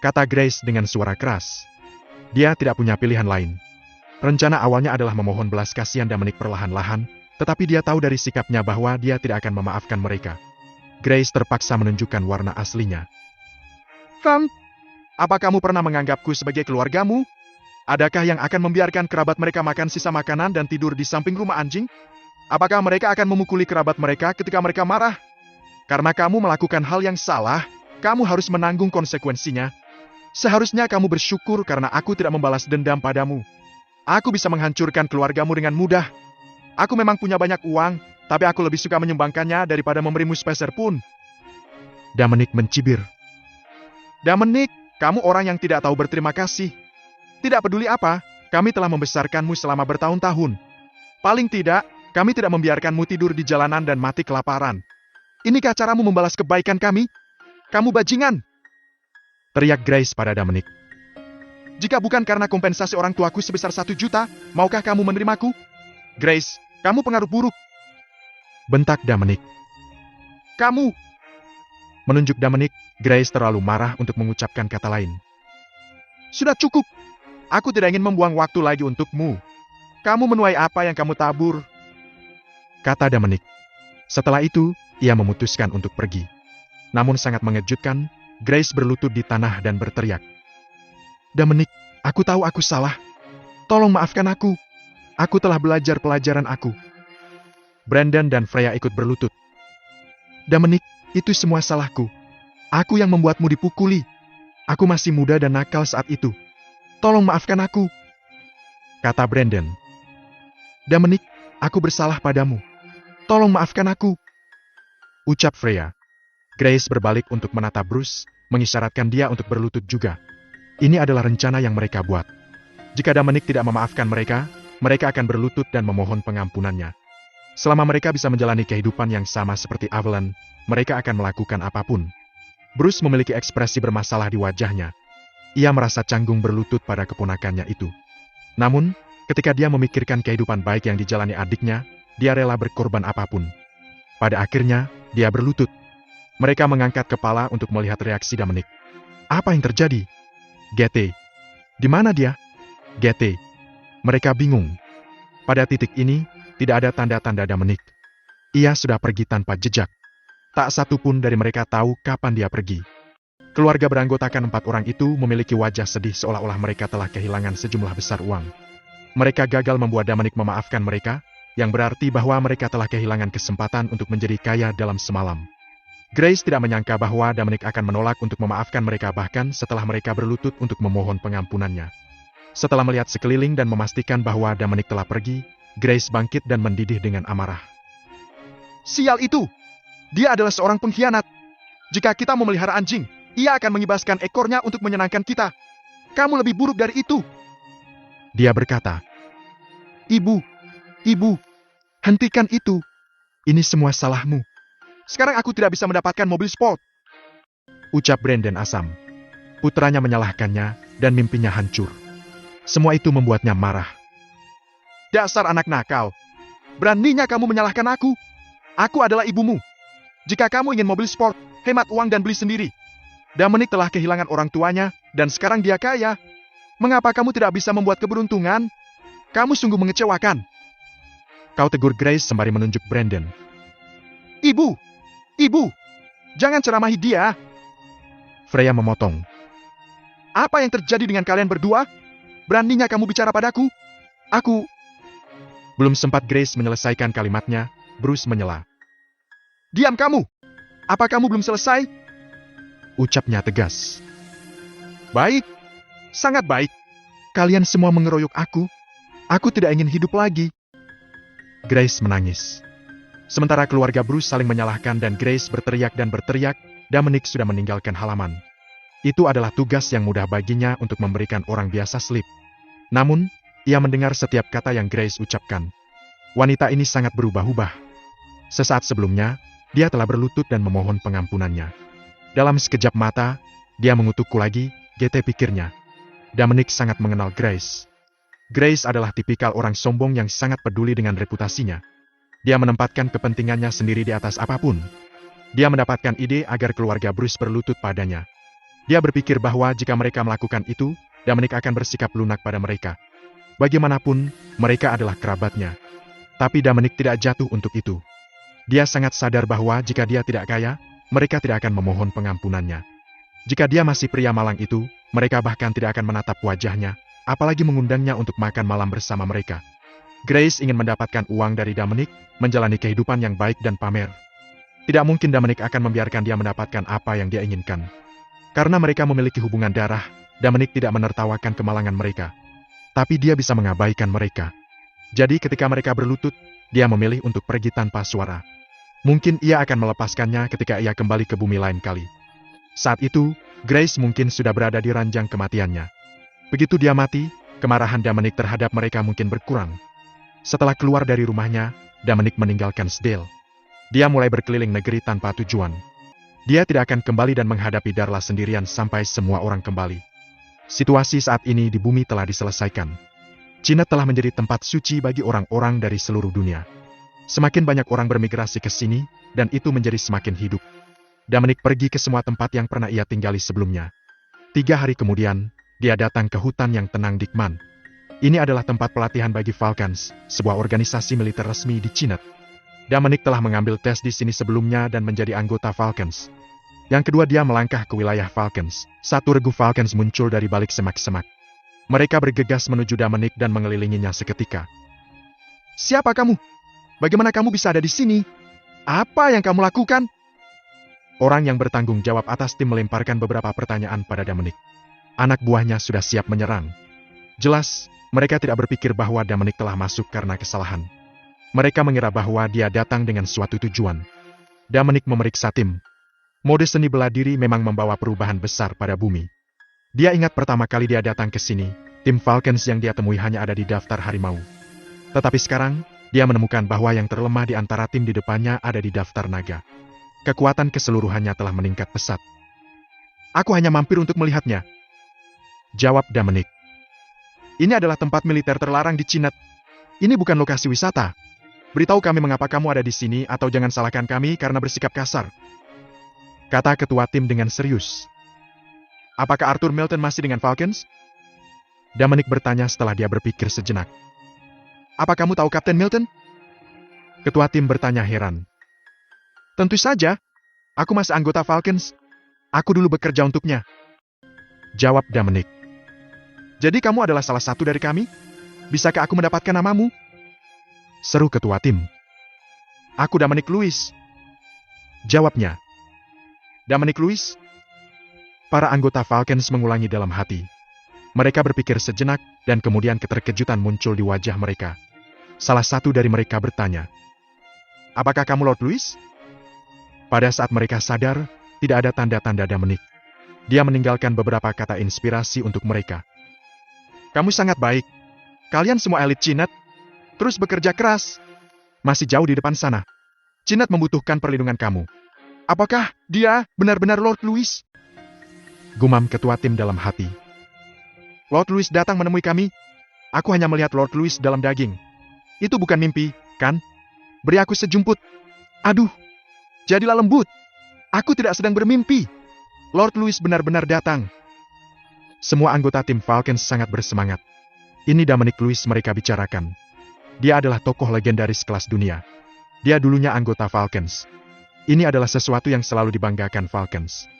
[SPEAKER 1] Kata Grace dengan suara keras. Dia tidak punya pilihan lain. Rencana awalnya adalah memohon belas kasihan Dominic perlahan-lahan, tetapi dia tahu dari sikapnya bahwa dia tidak akan memaafkan mereka. Grace terpaksa menunjukkan warna aslinya. Apa kamu pernah menganggapku sebagai keluargamu? Adakah yang akan membiarkan kerabat mereka makan sisa makanan dan tidur di samping rumah anjing? Apakah mereka akan memukuli kerabat mereka ketika mereka marah? Karena kamu melakukan hal yang salah, kamu harus menanggung konsekuensinya. Seharusnya kamu bersyukur karena aku tidak membalas dendam padamu. Aku bisa menghancurkan keluargamu dengan mudah. Aku memang punya banyak uang, tapi aku lebih suka menyumbangkannya daripada memberimu sepeser pun. Dominic mencibir. Dominic, kamu orang yang tidak tahu berterima kasih. Tidak peduli apa, kami telah membesarkanmu selama bertahun-tahun. Paling tidak, kami tidak membiarkanmu tidur di jalanan dan mati kelaparan. Inikah caramu membalas kebaikan kami? Kamu bajingan! Teriak Grace pada Dominic. Jika bukan karena kompensasi orang tuaku sebesar 1 juta, maukah kamu menerimaku? Grace, kamu pengaruh buruk. Bentak Dominic. Kamu! Menunjuk Dominic, Grace terlalu marah untuk mengucapkan kata lain. Sudah cukup! Aku tidak ingin membuang waktu lagi untukmu. Kamu menuai apa yang kamu tabur? Kata Dominic. Setelah itu, ia memutuskan untuk pergi. Namun sangat mengejutkan, Grace berlutut di tanah dan berteriak. Dominic, aku tahu aku salah. Tolong maafkan aku. Aku telah belajar pelajaran aku. Brandon dan Freya ikut berlutut. Dominic, itu semua salahku. Aku yang membuatmu dipukuli. Aku masih muda dan nakal saat itu. Tolong maafkan aku. Kata Brandon. Dominic, aku bersalah padamu. Tolong maafkan aku. Ucap Freya. Grace berbalik untuk menatap Bruce, mengisyaratkan dia untuk berlutut juga. Ini adalah rencana yang mereka buat. Jika Dominic tidak memaafkan mereka, mereka akan berlutut dan memohon pengampunannya. Selama mereka bisa menjalani kehidupan yang sama seperti Avalon, mereka akan melakukan apapun. Bruce memiliki ekspresi bermasalah di wajahnya. Ia merasa canggung berlutut pada keponakannya itu. Namun, ketika dia memikirkan kehidupan baik yang dijalani adiknya, dia rela berkorban apapun. Pada akhirnya, dia berlutut. Mereka mengangkat kepala untuk melihat reaksi Dominic. Apa yang terjadi? GT. Di mana dia? GT. Mereka bingung. Pada titik ini, tidak ada tanda-tanda Dominic. Ia sudah pergi tanpa jejak. Tak satu pun dari mereka tahu kapan dia pergi. Keluarga beranggotakan 4 orang itu memiliki wajah sedih seolah-olah mereka telah kehilangan sejumlah besar uang. Mereka gagal membuat Dominic memaafkan mereka, yang berarti bahwa mereka telah kehilangan kesempatan untuk menjadi kaya dalam semalam. Grace tidak menyangka bahwa Dominic akan menolak untuk memaafkan mereka bahkan setelah mereka berlutut untuk memohon pengampunannya. Setelah melihat sekeliling dan memastikan bahwa Dominic telah pergi, Grace bangkit dan mendidih dengan amarah. Sial itu! Dia adalah seorang pengkhianat. Jika kita memelihara anjing, ia akan mengibaskan ekornya untuk menyenangkan kita. Kamu lebih buruk dari itu. Dia berkata. Ibu, hentikan itu. Ini semua salahmu. Sekarang aku tidak bisa mendapatkan mobil sport. Ucap Brandon asam. Putranya menyalahkannya dan mimpinya hancur. Semua itu membuatnya marah. Dasar anak nakal. Beraninya kamu menyalahkan aku. Aku adalah ibumu. Jika kamu ingin mobil sport, hemat uang dan beli sendiri. Dominic telah kehilangan orang tuanya, dan sekarang dia kaya. Mengapa kamu tidak bisa membuat keberuntungan? Kamu sungguh mengecewakan. Kau tegur Grace sembari menunjuk Brandon. Ibu! Jangan ceramahi dia. Freya memotong. Apa yang terjadi dengan kalian berdua? Beraninya kamu bicara padaku? Aku... Belum sempat Grace menyelesaikan kalimatnya, Bruce menyela. Diam kamu! Apa kamu belum selesai? Ucapnya tegas. Baik, sangat baik. Kalian semua mengeroyok aku. Aku tidak ingin hidup lagi. Grace menangis. Sementara keluarga Bruce saling menyalahkan dan Grace berteriak dan berteriak, Dominic sudah meninggalkan halaman. Itu adalah tugas yang mudah baginya untuk memberikan orang biasa slip. Namun, ia mendengar setiap kata yang Grace ucapkan. Wanita ini sangat berubah-ubah. Sesaat sebelumnya, dia telah berlutut dan memohon pengampunannya. Dalam sekejap mata, dia mengutukku lagi, GT pikirnya. Dominic sangat mengenal Grace. Grace adalah tipikal orang sombong yang sangat peduli dengan reputasinya. Dia menempatkan kepentingannya sendiri di atas apapun. Dia mendapatkan ide agar keluarga Bruce berlutut padanya. Dia berpikir bahwa jika mereka melakukan itu, Dominic akan bersikap lunak pada mereka. Bagaimanapun, mereka adalah kerabatnya. Tapi Dominic tidak jatuh untuk itu. Dia sangat sadar bahwa jika dia tidak kaya, mereka tidak akan memohon pengampunannya. Jika dia masih pria malang itu, mereka bahkan tidak akan menatap wajahnya, apalagi mengundangnya untuk makan malam bersama mereka. Grace ingin mendapatkan uang dari Dominic, menjalani kehidupan yang baik dan pamer. Tidak mungkin Dominic akan membiarkan dia mendapatkan apa yang dia inginkan. Karena mereka memiliki hubungan darah, Dominic tidak menertawakan kemalangan mereka. Tapi dia bisa mengabaikan mereka. Jadi ketika mereka berlutut, dia memilih untuk pergi tanpa suara. Mungkin ia akan melepaskannya ketika ia kembali ke bumi lain kali. Saat itu, Grace mungkin sudah berada di ranjang kematiannya. Begitu dia mati, kemarahan Dominic terhadap mereka mungkin berkurang. Setelah keluar dari rumahnya, Dominic meninggalkan Sdale. Dia mulai berkeliling negeri tanpa tujuan. Dia tidak akan kembali dan menghadapi Darla sendirian sampai semua orang kembali. Situasi saat ini di bumi telah diselesaikan. Cina telah menjadi tempat suci bagi orang-orang dari seluruh dunia. Semakin banyak orang bermigrasi ke sini, dan itu menjadi semakin hidup. Dominic pergi ke semua tempat yang pernah ia tinggali sebelumnya. 3 hari kemudian, dia datang ke hutan yang tenang di Kman. Ini adalah tempat pelatihan bagi Falcons, sebuah organisasi militer resmi di Cina. Dominic telah mengambil tes di sini sebelumnya dan menjadi anggota Falcons. Yang kedua dia melangkah ke wilayah Falcons. Satu regu Falcons muncul dari balik semak-semak. Mereka bergegas menuju Dominic dan mengelilinginya seketika. "Siapa kamu? Bagaimana kamu bisa ada di sini? Apa yang kamu lakukan?" Orang yang bertanggung jawab atas tim melemparkan beberapa pertanyaan pada Dominic. Anak buahnya sudah siap menyerang. Jelas, mereka tidak berpikir bahwa Dominic telah masuk karena kesalahan. Mereka mengira bahwa dia datang dengan suatu tujuan. Dominic memeriksa tim. Mode seni bela diri memang membawa perubahan besar pada bumi. Dia ingat pertama kali dia datang ke sini, tim Falcons yang dia temui hanya ada di daftar harimau. Tetapi sekarang, dia menemukan bahwa yang terlemah di antara tim di depannya ada di daftar naga. Kekuatan keseluruhannya telah meningkat pesat. "Aku hanya mampir untuk melihatnya," jawab Dominic. "Ini adalah tempat militer terlarang di Cina. Ini bukan lokasi wisata. Beritahu kami mengapa kamu ada di sini atau jangan salahkan kami karena bersikap kasar," kata ketua tim dengan serius. "Apakah Arthur Milton masih dengan Falcons?" Dominic bertanya setelah dia berpikir sejenak. "Apa kamu tahu Kapten Milton?" Ketua tim bertanya heran. "Tentu saja. Aku masih anggota Falcons. Aku dulu bekerja untuknya," jawab Dominic. "Jadi kamu adalah salah satu dari kami? Bisakah aku mendapatkan namamu?" seru ketua tim. "Aku Dominic Lewis," jawabnya. "Dominic Lewis?" Para anggota Falcons mengulangi dalam hati. Mereka berpikir sejenak, dan kemudian keterkejutan muncul di wajah mereka. Salah satu dari mereka bertanya, "Apakah kamu Lord Lewis?" Pada saat mereka sadar, tidak ada tanda-tanda Dominic. Dia meninggalkan beberapa kata inspirasi untuk mereka. "Kamu sangat baik. Kalian semua elit Cina. Terus bekerja keras. Masih jauh di depan sana. Cina membutuhkan perlindungan kamu. Apakah dia benar-benar Lord Lewis?" Gumam ketua tim dalam hati. "Lord Lewis datang menemui kami. Aku hanya melihat Lord Lewis dalam daging. Itu bukan mimpi, kan? Beri aku sejumput. Aduh, jadilah lembut. Aku tidak sedang bermimpi. Lord Lewis benar-benar datang." Semua anggota tim Falcons sangat bersemangat. Ini Dominic Lewis mereka bicarakan. Dia adalah tokoh legendaris kelas dunia. Dia dulunya anggota Falcons. Ini adalah sesuatu yang selalu dibanggakan Falcons.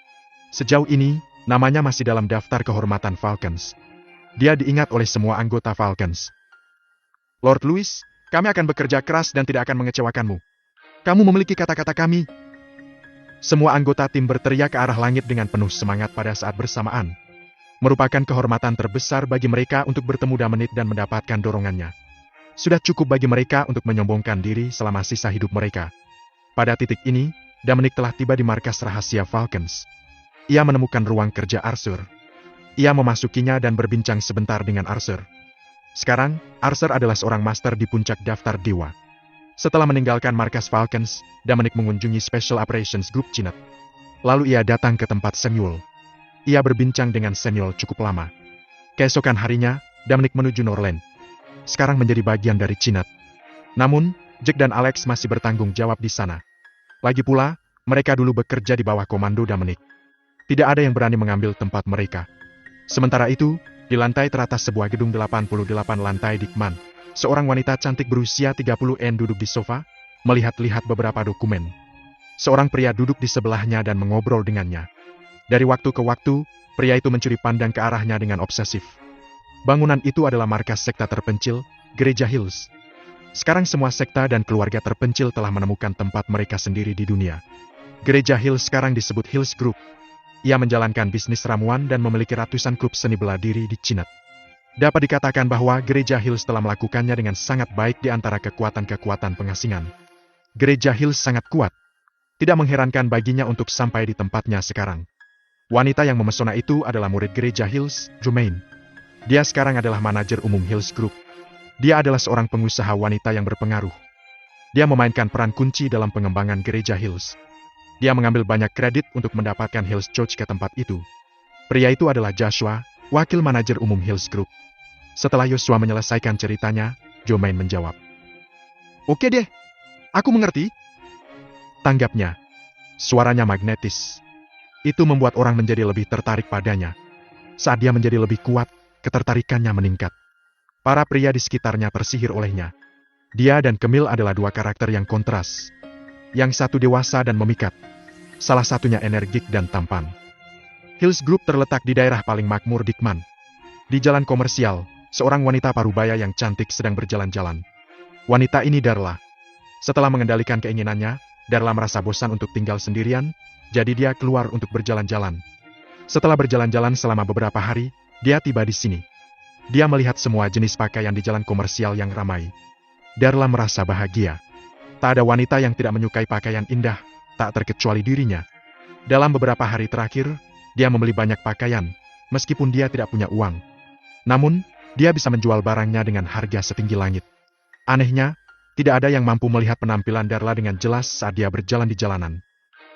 [SPEAKER 1] Sejauh ini, namanya masih dalam daftar kehormatan Falcons. Dia diingat oleh semua anggota Falcons. "Lord Lewis, kami akan bekerja keras dan tidak akan mengecewakanmu. Kamu memiliki kata-kata kami." Semua anggota tim berteriak ke arah langit dengan penuh semangat pada saat bersamaan. Merupakan kehormatan terbesar bagi mereka untuk bertemu Dominic dan mendapatkan dorongannya. Sudah cukup bagi mereka untuk menyombongkan diri selama sisa hidup mereka. Pada titik ini, Dominic telah tiba di markas rahasia Falcons. Ia menemukan ruang kerja Arthur. Ia memasukinya dan berbincang sebentar dengan Arthur. Sekarang, Arthur adalah seorang master di puncak daftar dewa. Setelah meninggalkan markas Falcons, Dominic mengunjungi Special Operations Group Cina. Lalu ia datang ke tempat Samuel. Ia berbincang dengan Samuel cukup lama. Keesokan harinya, Dominic menuju Norland. Sekarang menjadi bagian dari Cina. Namun, Jack dan Alex masih bertanggung jawab di sana. Lagi pula, mereka dulu bekerja di bawah komando Dominic. Tidak ada yang berani mengambil tempat mereka. Sementara itu, di lantai teratas sebuah gedung 88 lantai di Kman, seorang wanita cantik berusia 30-an duduk di sofa, melihat-lihat beberapa dokumen. Seorang pria duduk di sebelahnya dan mengobrol dengannya. Dari waktu ke waktu, pria itu mencuri pandang ke arahnya dengan obsesif. Bangunan itu adalah markas sekta terpencil, Gereja Hills. Sekarang semua sekta dan keluarga terpencil telah menemukan tempat mereka sendiri di dunia. Gereja Hills sekarang disebut Hills Group. Ia menjalankan bisnis ramuan dan memiliki ratusan klub seni bela diri di Cina. Dapat dikatakan bahwa Gereja Hills telah melakukannya dengan sangat baik di antara kekuatan-kekuatan pengasingan. Gereja Hills sangat kuat. Tidak mengherankan baginya untuk sampai di tempatnya sekarang. Wanita yang memesona itu adalah murid Gereja Hills, Jumaine. Dia sekarang adalah manajer umum Hills Group. Dia adalah seorang pengusaha wanita yang berpengaruh. Dia memainkan peran kunci dalam pengembangan Gereja Hills. Dia mengambil banyak kredit untuk mendapatkan Hills Church ke tempat itu. Pria itu adalah Joshua, wakil manajer umum Hills Group. Setelah Joshua menyelesaikan ceritanya, Jumaine menjawab. Oke deh, aku mengerti. Tanggapnya. Suaranya magnetis. Itu membuat orang menjadi lebih tertarik padanya. Saat dia menjadi lebih kuat, ketertarikannya meningkat. Para pria di sekitarnya tersihir olehnya. Dia dan Camille adalah dua karakter yang kontras. Yang satu dewasa dan memikat. Salah satunya energik dan tampan. Hills Group terletak di daerah paling makmur Dikman. Di jalan komersial, seorang wanita parubaya yang cantik sedang berjalan-jalan. Wanita ini Darla. Setelah mengendalikan keinginannya, Darla merasa bosan untuk tinggal sendirian, jadi dia keluar untuk berjalan-jalan. Setelah berjalan-jalan selama beberapa hari, dia tiba di sini. Dia melihat semua jenis pakaian di jalan komersial yang ramai. Darla merasa bahagia. Tak ada wanita yang tidak menyukai pakaian indah, tak terkecuali dirinya. Dalam beberapa hari terakhir, dia membeli banyak pakaian, meskipun dia tidak punya uang. Namun, dia bisa menjual barangnya dengan harga setinggi langit. Anehnya, tidak ada yang mampu melihat penampilan Darla dengan jelas saat dia berjalan di jalanan.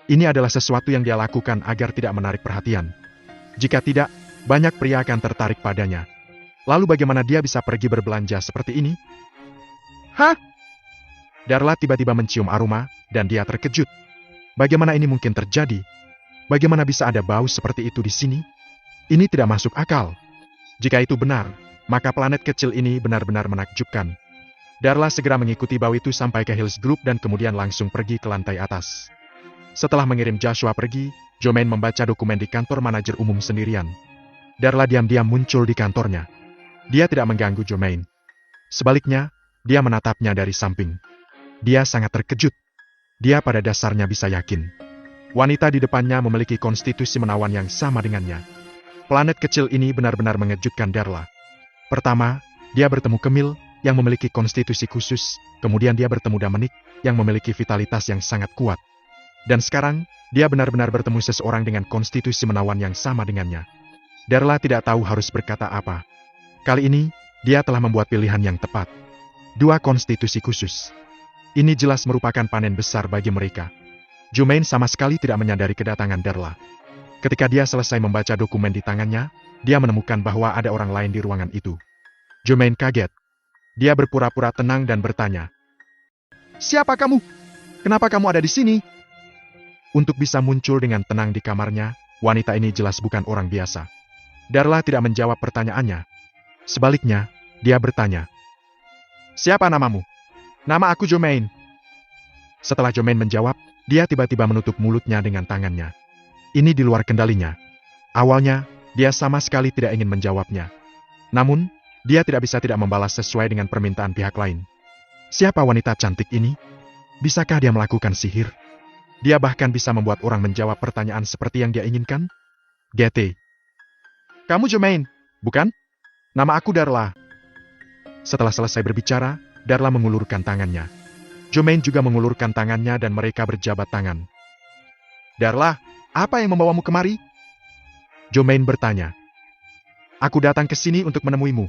[SPEAKER 1] Ini adalah sesuatu yang dia lakukan agar tidak menarik perhatian. Jika tidak, banyak pria akan tertarik padanya. Lalu bagaimana dia bisa pergi berbelanja seperti ini? Hah? Darla tiba-tiba mencium aroma, dan dia terkejut. Bagaimana ini mungkin terjadi? Bagaimana bisa ada bau seperti itu di sini? Ini tidak masuk akal. Jika itu benar, maka planet kecil ini benar-benar menakjubkan. Darla segera mengikuti bau itu sampai ke Hills Group dan kemudian langsung pergi ke lantai atas. Setelah mengirim Joshua pergi, Jumaine membaca dokumen di kantor manajer umum sendirian. Darla diam-diam muncul di kantornya. Dia tidak mengganggu Jumaine. Sebaliknya, dia menatapnya dari samping. Dia sangat terkejut. Dia pada dasarnya bisa yakin. Wanita di depannya memiliki konstitusi menawan yang sama dengannya. Planet kecil ini benar-benar mengejutkan Darla. Pertama, dia bertemu Camille, yang memiliki konstitusi khusus, kemudian dia bertemu Dominic, yang memiliki vitalitas yang sangat kuat. Dan sekarang, dia benar-benar bertemu seseorang dengan konstitusi menawan yang sama dengannya. Darla tidak tahu harus berkata apa. Kali ini, dia telah membuat pilihan yang tepat. Dua konstitusi khusus. Ini jelas merupakan panen besar bagi mereka. Jumaine sama sekali tidak menyadari kedatangan Darla. Ketika dia selesai membaca dokumen di tangannya, dia menemukan bahwa ada orang lain di ruangan itu. Jumaine kaget. Dia berpura-pura tenang dan bertanya, "Siapa kamu? Kenapa kamu ada di sini?" Untuk bisa muncul dengan tenang di kamarnya, wanita ini jelas bukan orang biasa. Darla tidak menjawab pertanyaannya. Sebaliknya, dia bertanya, "Siapa namamu?" "Nama aku Jumaine." Setelah Jumaine menjawab, dia tiba-tiba menutup mulutnya dengan tangannya. Ini di luar kendalinya. Awalnya, dia sama sekali tidak ingin menjawabnya. Namun, dia tidak bisa tidak membalas sesuai dengan permintaan pihak lain. Siapa wanita cantik ini? Bisakah dia melakukan sihir? Dia bahkan bisa membuat orang menjawab pertanyaan seperti yang dia inginkan? GT. "Kamu Jumaine, bukan? Nama aku Darla." Setelah selesai berbicara, Darla mengulurkan tangannya. Jumaine juga mengulurkan tangannya dan mereka berjabat tangan. "Darla, apa yang membawamu kemari?" Jumaine bertanya. "Aku datang ke sini untuk menemuimu."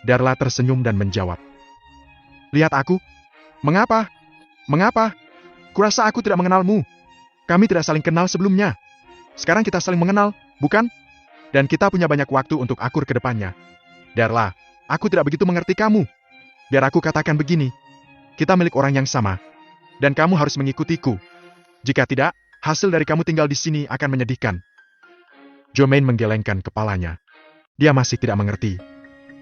[SPEAKER 1] Darla tersenyum dan menjawab. "Lihat aku. Mengapa? Mengapa? Kurasa aku tidak mengenalmu. Kami tidak saling kenal sebelumnya. Sekarang kita saling mengenal, bukan? Dan kita punya banyak waktu untuk akur ke depannya. Darla, aku tidak begitu mengerti kamu. Biar aku katakan begini. Kita milik orang yang sama. Dan kamu harus mengikutiku. Jika tidak, hasil dari kamu tinggal di sini akan menyedihkan." Jumaine menggelengkan kepalanya. Dia masih tidak mengerti.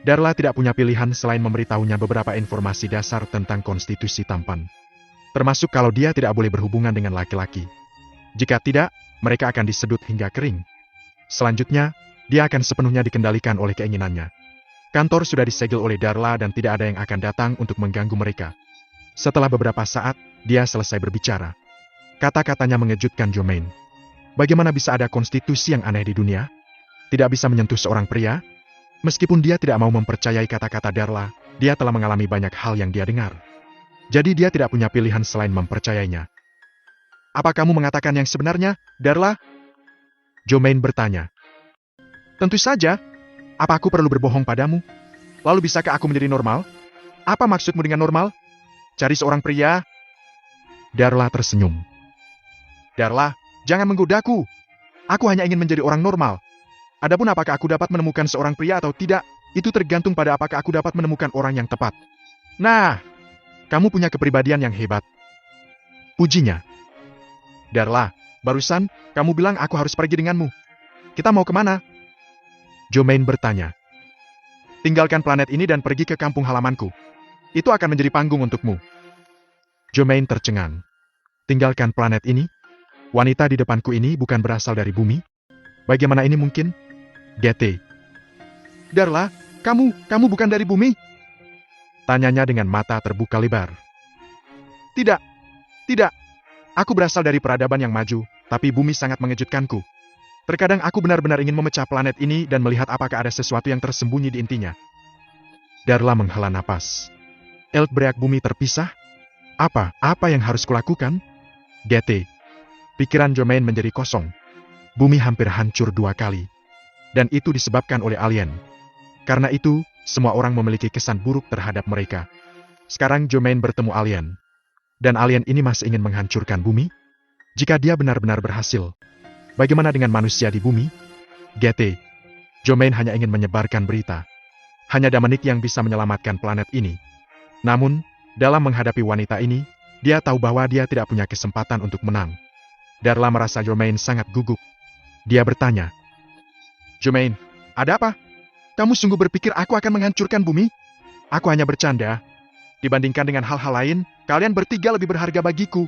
[SPEAKER 1] Darla tidak punya pilihan selain memberitahunya beberapa informasi dasar tentang konstitusi tampan. Termasuk kalau dia tidak boleh berhubungan dengan laki-laki. Jika tidak, mereka akan disedut hingga kering. Selanjutnya, dia akan sepenuhnya dikendalikan oleh keinginannya. Kantor sudah disegel oleh Darla dan tidak ada yang akan datang untuk mengganggu mereka. Setelah beberapa saat, dia selesai berbicara. Kata-katanya mengejutkan Jomain. Bagaimana bisa ada konstitusi yang aneh di dunia? Tidak bisa menyentuh seorang pria? Meskipun dia tidak mau mempercayai kata-kata Darla, dia telah mengalami banyak hal yang dia dengar. Jadi dia tidak punya pilihan selain mempercayainya. Apa kamu mengatakan yang sebenarnya, Darla? Jomain bertanya. Tentu saja. Apa aku perlu berbohong padamu? Lalu bisakah aku menjadi normal? Apa maksudmu dengan normal? Cari seorang pria? Darla tersenyum. Darla, jangan menggodaku. Aku hanya ingin menjadi orang normal. Adapun apakah aku dapat menemukan seorang pria atau tidak, itu tergantung pada apakah aku dapat menemukan orang yang tepat. Nah, kamu punya kepribadian yang hebat. Pujinya. Darla, barusan, kamu bilang aku harus pergi denganmu. Kita mau kemana? Jomain bertanya. Tinggalkan planet ini dan pergi ke kampung halamanku. Itu akan menjadi panggung untukmu. Jomain tercengang. Tinggalkan planet ini? Wanita di depanku ini bukan berasal dari bumi? Bagaimana ini mungkin? GT. Darla, kamu bukan dari bumi? Tanyanya dengan mata terbuka lebar. Tidak, tidak. Aku berasal dari peradaban yang maju, tapi bumi sangat mengejutkanku. Terkadang aku benar-benar ingin memecah planet ini dan melihat apakah ada sesuatu yang tersembunyi di intinya. Darla menghela napas. Earth-break bumi terpisah? Apa yang harus kulakukan? GT. Pikiran Jomain menjadi kosong. Bumi hampir hancur 2 kali. Dan itu disebabkan oleh alien. Karena itu, semua orang memiliki kesan buruk terhadap mereka. Sekarang Jomain bertemu alien. Dan alien ini masih ingin menghancurkan bumi? Jika dia benar-benar berhasil, bagaimana dengan manusia di bumi? GT. Jomain hanya ingin menyebarkan berita. Hanya Dominic yang bisa menyelamatkan planet ini. Namun, dalam menghadapi wanita ini, dia tahu bahwa dia tidak punya kesempatan untuk menang. Darla merasa Jomain sangat gugup. Dia bertanya. Jomain, ada apa? Kamu sungguh berpikir aku akan menghancurkan bumi? Aku hanya bercanda. Dibandingkan dengan hal-hal lain, kalian bertiga lebih berharga bagiku.